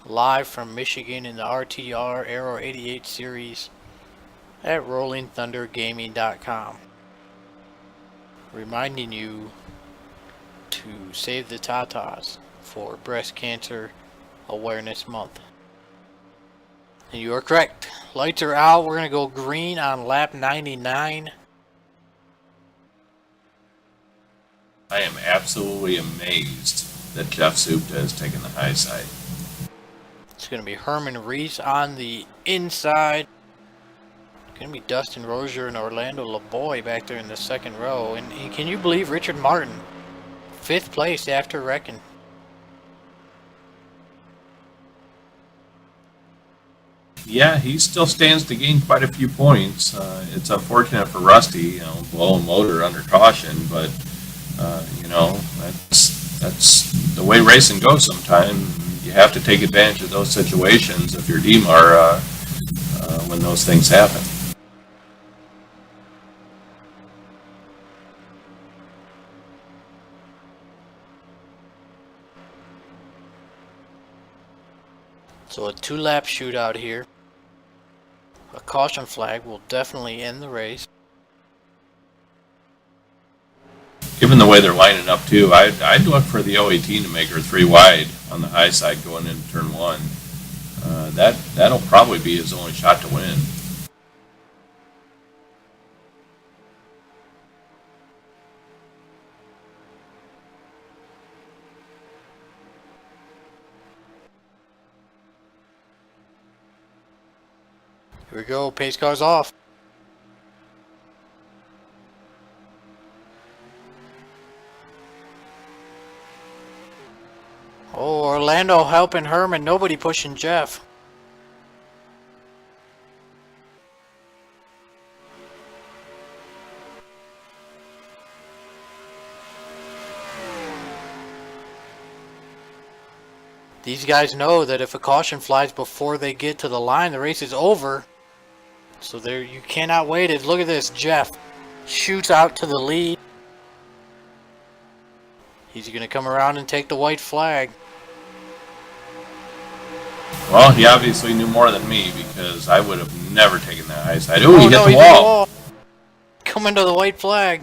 live from Michigan in the RTR Aero88 series at RollingThunderGaming.com. Reminding you to save the tatas for Breast Cancer Awareness Month. And you are correct. Lights are out. We're going to go green on lap 99. I am absolutely amazed that Jeff Supta has taken the high side. It's going to be Herman Reese on the inside. Going to be Dustin Rozier and Orlando LaBoy back there in the second row. And can you believe Richard Martin, 5th place after wrecking? Yeah, he still stands to gain quite a few points. It's unfortunate for Rusty, blow a motor under caution, but that's the way racing goes sometimes. You have to take advantage of those situations if you're DMAR when those things happen. So a 2-lap shootout here. A caution flag will definitely end the race. Given the way they're lining up too, I'd look for the 018 to make her 3 wide on the high side going into turn 1. That'll probably be his only shot to win. Here we go, pace car's off. Oh, Orlando helping Herman, nobody pushing Jeff. These guys know that if a caution flies before they get to the line, the race is over. So there, you cannot wait it. Look at this, Jeff shoots out to the lead. He's going to come around and take the white flag. Well, he obviously knew more than me because I would have never taken that high side. Ooh, he hit the hit wall. Coming to the white flag.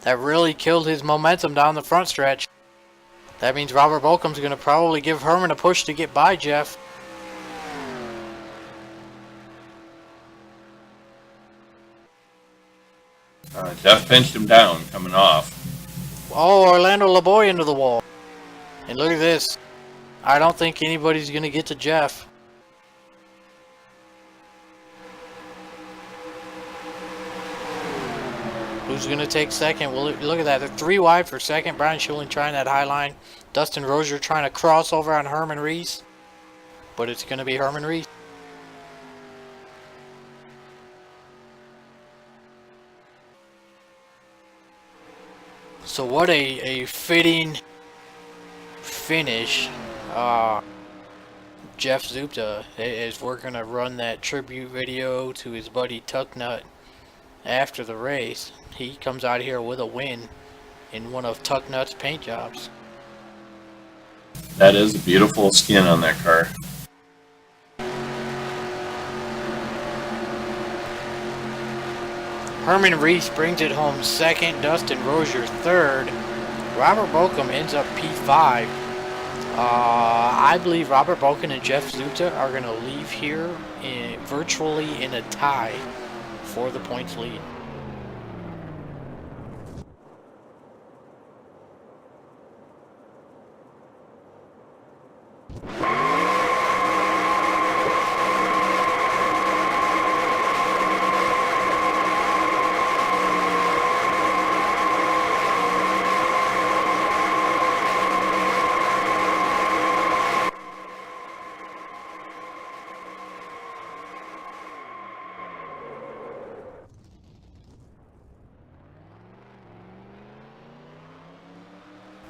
That really killed his momentum down the front stretch. That means Robert Bolcom's going to probably give Herman a push to get by Jeff. Jeff pinched him down coming off. Oh, Orlando LaBoy into the wall. And look at this. I don't think anybody's going to get to Jeff. Who's going to take second? Well, look at that. They're 3 wide for second. Brian Schilling trying that high line. Dustin Rozier trying to cross over on Herman Reese. But it's going to be Herman Reese. So what a fitting finish. Jeff Zupta, as we're going to run that tribute video to his buddy Tucknut after the race. He comes out here with a win in one of Tucknut's paint jobs. That is a beautiful skin on that car. Herman Reese brings it home second. Dustin Rozier third. Robert Bokum ends up P5. I believe Robert Bokum and Jeff Zupta are going to leave here virtually in a tie for the points lead.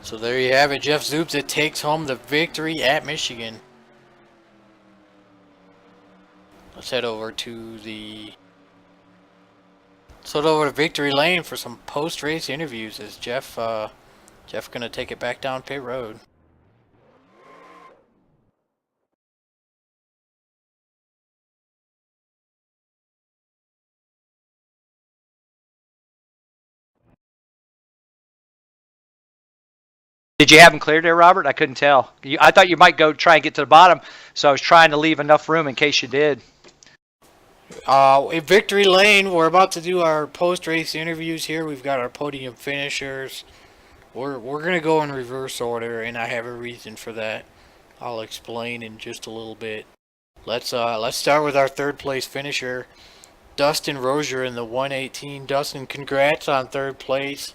So there you have it. Jeff Zupta takes home the victory at Michigan. Let's head over to Victory Lane for some post-race interviews. Is Jeff gonna take it back down pit road? Did you have him cleared there, Robert? I couldn't tell. I thought you might go try and get to the bottom, so I was trying to leave enough room in case you did. In Victory Lane, we're about to do our post-race interviews here. We've got our podium finishers. We're gonna go in reverse order, and I have a reason for that. I'll explain in just a little bit. Let's start with our third place finisher, Dustin Rozier in the 118. Dustin, congrats on third place.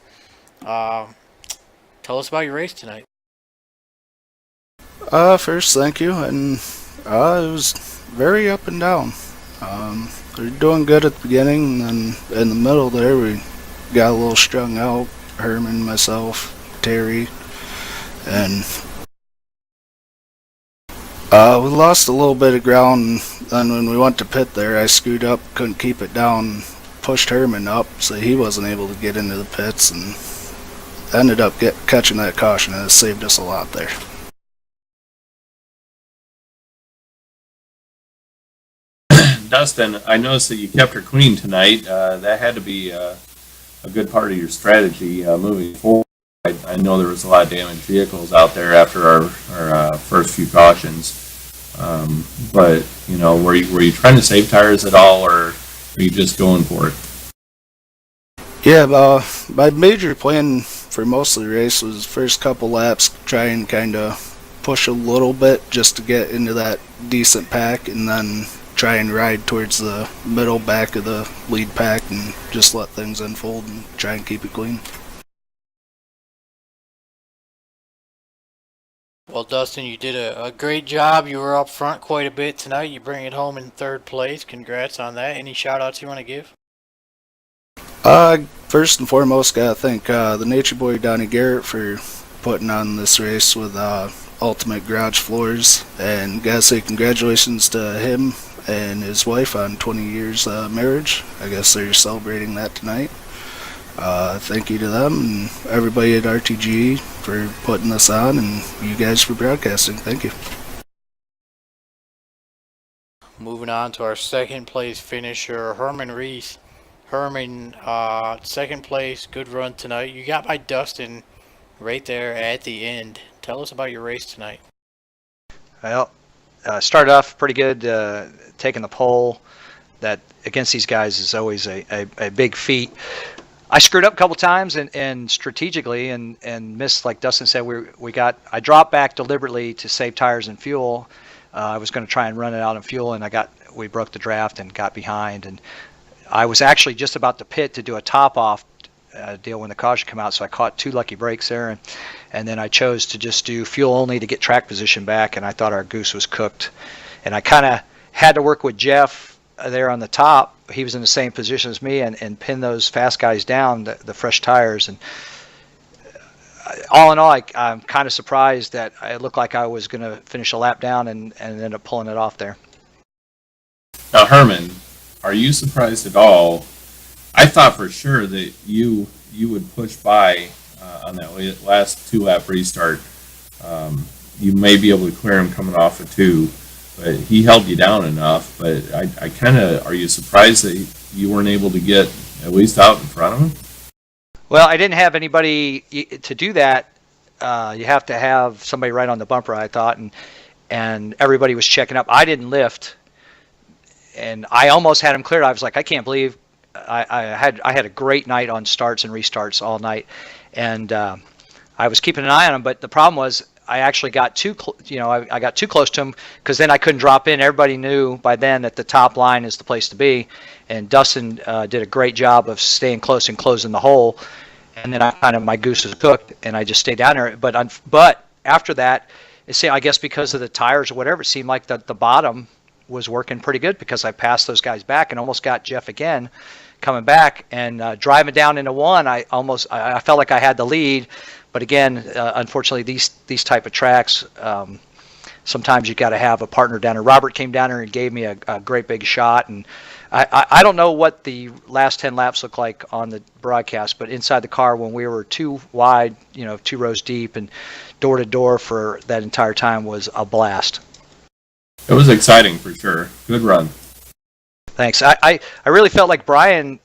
Tell us about your race tonight. First, thank you, and it was very up and down. We were doing good at the beginning, and then in the middle there we got a little strung out. Herman, myself, Terry, and we lost a little bit of ground. And when we went to pit there, I screwed up, couldn't keep it down, pushed Herman up, so he wasn't able to get into the pits, and ended up catching that caution, and it saved us a lot there. Dustin, I noticed that you kept her clean tonight. That had to be a good part of your strategy moving forward. I know there was a lot of damaged vehicles out there after our first few cautions. But, you know, were you trying to save tires at all, or were you just going for it? Yeah, my major plan for most of the race was first couple laps, try and kind of push a little bit just to get into that decent pack, and then try and ride towards the middle back of the lead pack and just let things unfold and try and keep it clean. Well, Dustin, you did a great job. You were up front quite a bit tonight. You bring it home in third place. Congrats on that. Any shout-outs you want to give? First and foremost, gotta thank the Nature Boy Donnie Garrett for putting on this race with Ultimate Garage Floors, and gotta say congratulations to him and his wife on 20 years marriage. I guess they're celebrating that tonight. Thank you to them and everybody at RTG for putting this on, and you guys for broadcasting. Thank you. Moving on to our second place finisher, Herman Reese. Herman, second place, good run tonight. You got by Dustin right there at the end. Tell us about your race tonight. Well, started off pretty good, taking the pole. That against these guys is always a big feat. I screwed up a couple times and strategically and missed, like Dustin said. I dropped back deliberately to save tires and fuel. I was going to try and run it out on fuel, and we broke the draft and got behind. And I was actually just about to pit to do a top off deal when the caution came out, so I caught 2 lucky breaks there, and then I chose to just do fuel only to get track position back, and I thought our goose was cooked. And I kind of had to work with Jeff there on the top. He was in the same position as me, and pin those fast guys down, the fresh tires. And all in all, I'm kind of surprised that it looked like I was going to finish a lap down and ended up pulling it off there. Now, Herman, are you surprised at all? I thought for sure that you would push by on that last 2-lap restart. You may be able to clear him coming off of 2, but he held you down enough. But I kind of, are you surprised that you weren't able to get at least out in front of him? Well, I didn't have anybody to do that. You have to have somebody right on the bumper, I thought, and everybody was checking up. I didn't lift, and I almost had him cleared. I was like, I can't believe I had a great night on starts and restarts all night, and I was keeping an eye on him. But the problem was I actually got I got too close to him, because then I couldn't drop in. Everybody knew by then that the top line is the place to be, and Dustin did a great job of staying close and closing the hole. And then my goose was cooked, and I just stayed down there. But after that, I guess because of the tires or whatever, it seemed like the bottom was working pretty good, because I passed those guys back and almost got Jeff again coming back, and driving down into 1. I felt like I had the lead. But again, unfortunately, these type of tracks, sometimes you got to have a partner down there. Robert came down there and gave me a great big shot, and I don't know what the last 10 laps look like on the broadcast, but inside the car when we were 2 wide, 2 rows deep and door to door for that entire time was a blast. It was exciting for sure. Good run. Thanks. I really felt like Brian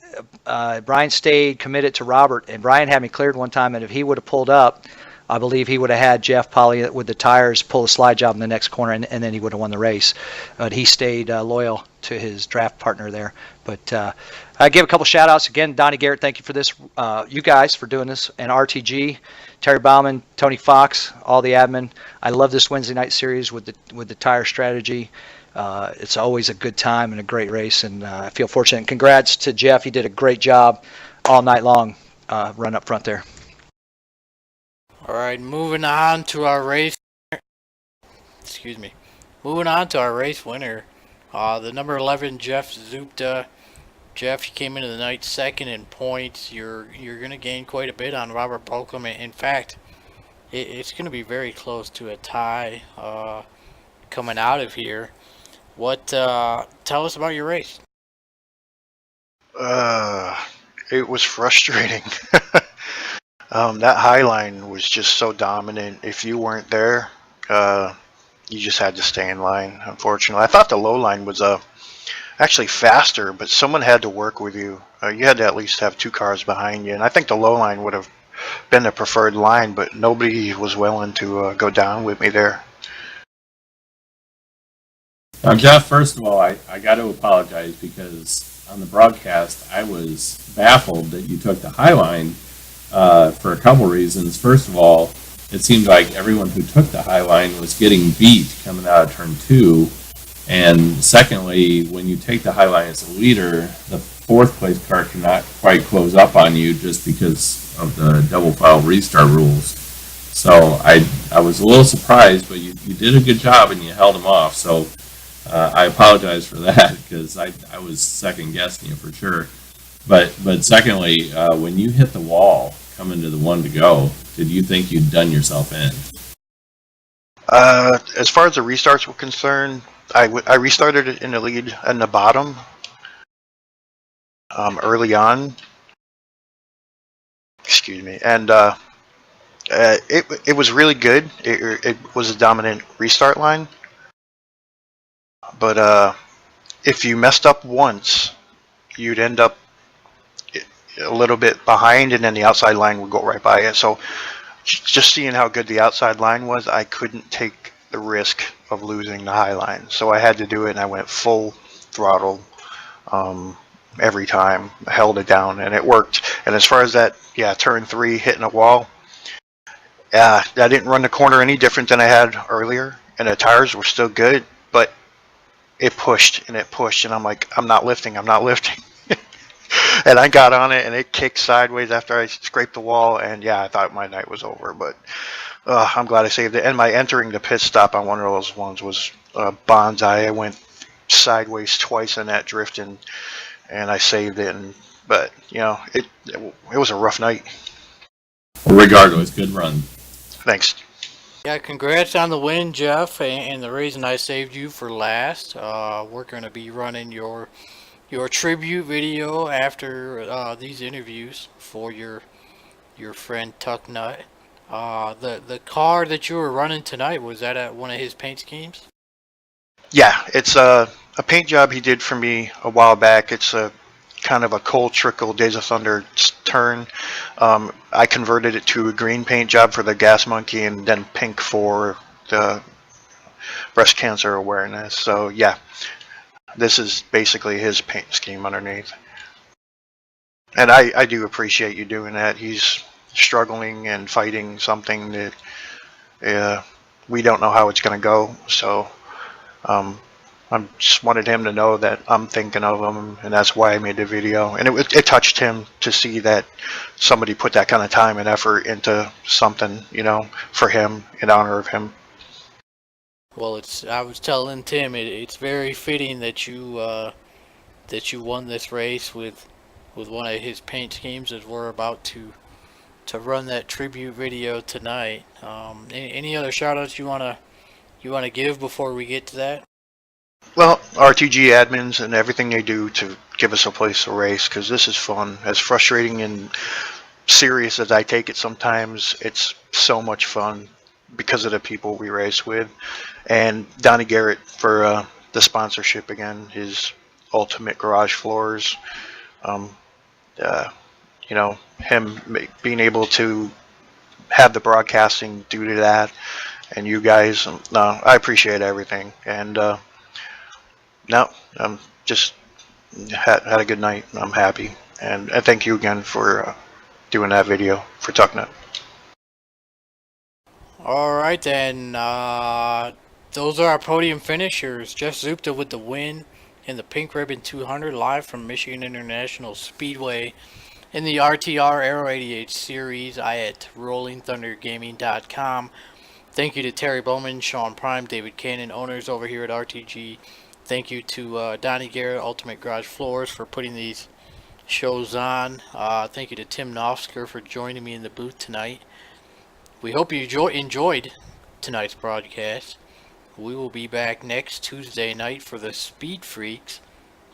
stayed committed to Robert, and Brian had me cleared one time, and if he would have pulled up, I believe he would have had Jeff Polly with the tires pull a slide job in the next corner, and then he would have won the race. But he stayed loyal to his draft partner there. But I give a couple shout outs again. Donnie, Garrett, thank you for this. You guys for doing this, and RTG, Terry Bauman, Tony Fox, all the admin. I love this Wednesday night series with the tire strategy. It's always a good time and a great race, and I feel fortunate. And congrats to Jeff. He did a great job all night long, run up front there. All right, moving on to our race. Excuse me. Moving on to our race winner, the number 11 Jeff Zupta. Jeff, you came into the night second in points. You're going to gain quite a bit on Robert Bolcom. In fact, it's going to be very close to a tie coming out of here. What? Tell us about your race. It was frustrating. That high line was just so dominant. If you weren't there, you just had to stay in line, unfortunately. I thought the low line was actually faster, but someone had to work with you. You had to at least have 2 cars behind you, and I think the low line would have been the preferred line, but nobody was willing to go down with me there. Now, Jeff, first of all, I got to apologize, because on the broadcast I was baffled that you took the high line for a couple reasons. First of all, it seemed like everyone who took the high line was getting beat coming out of turn 2. And secondly, when you take the high line as a leader, the 4th place car cannot quite close up on you just because of the double file restart rules. So I was a little surprised, but you did a good job and you held them off. So I apologize for that, because I was second guessing you for sure. But secondly, when you hit the wall coming to the 1 to go, did you think you'd done yourself in? As far as the restarts were concerned, I restarted it in the lead in the bottom early on. Excuse me, and it was really good. It was a dominant restart line. But if you messed up once, you'd end up a little bit behind, and then the outside line would go right by it. So just seeing how good the outside line was, I couldn't take the risk of losing the high line. So I had to do it, and I went full throttle every time, held it down, and it worked. And as far as that, yeah, turn 3 hitting a wall, I didn't run the corner any different than I had earlier, and the tires were still good, but it pushed and it pushed, and I'm like, I'm not lifting. And I got on it, and it kicked sideways after I scraped the wall, and yeah, I thought my night was over, but I'm glad I saved it. And my entering the pit stop on one of those ones was bonsai. I went sideways twice in that drift, and I saved it. But it was a rough night. Regardless, good run. Thanks. Yeah, congrats on the win, Jeff. And the reason I saved you for last, we're going to be running your tribute video after these interviews for your friend Tuck Nut. The car that you were running tonight, was that at one of his paint schemes? Yeah, it's a paint job he did for me a while back. It's a kind of a Cold Trickle Days of Thunder turn. I converted it to a green paint job for the Gas Monkey, and then pink for the breast cancer awareness. So yeah, this is basically his paint scheme underneath. And I do appreciate you doing that. He's struggling and fighting something that we don't know how it's going to go. So I just wanted him to know that I'm thinking of him, and that's why I made the video. And it touched him to see that somebody put that kind of time and effort into something, for him, in honor of him. Well, I was telling Tim, it's very fitting that you won this race with one of his paint schemes, as we're about to run that tribute video tonight. Any other shout outs you wanna give before we get to that? Well, RTG admins and everything they do to give us a place to race, because this is fun. As frustrating and serious as I take it sometimes, it's so much fun because of the people we race with. And Donnie Garrett for the sponsorship again, his Ultimate Garage Floors. Him being able to have the broadcasting due to that, and you guys, I appreciate everything. And no, I'm just had a good night. I'm happy, and thank you again for doing that video for Tucknut. All right, then. Those are our podium finishers. Jeff Zupta with the win in the Pink Ribbon 200, live from Michigan International Speedway in the RTR Aero88 series. I at RollingThunderGaming.com. Thank you to Terry Bowman, Sean Prime, David Cannon, owners over here at RTG. Thank you to Donnie Garrett, Ultimate Garage Floors, for putting these shows on. Thank you to Tim Noftsker for joining me in the booth tonight. We hope you enjoyed tonight's broadcast. We will be back next Tuesday night for the Speed Freaks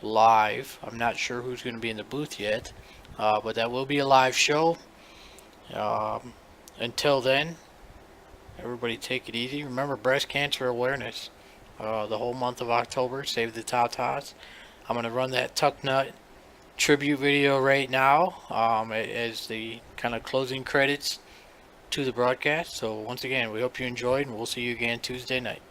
live. I'm not sure who's going to be in the booth yet, but that will be a live show. Until then, everybody take it easy. Remember breast cancer awareness. The whole month of October, save the tatas. I'm going to run that Tuck Nut tribute video right now as the kind of closing credits to the broadcast. So once again, we hope you enjoyed, and we'll see you again Tuesday night.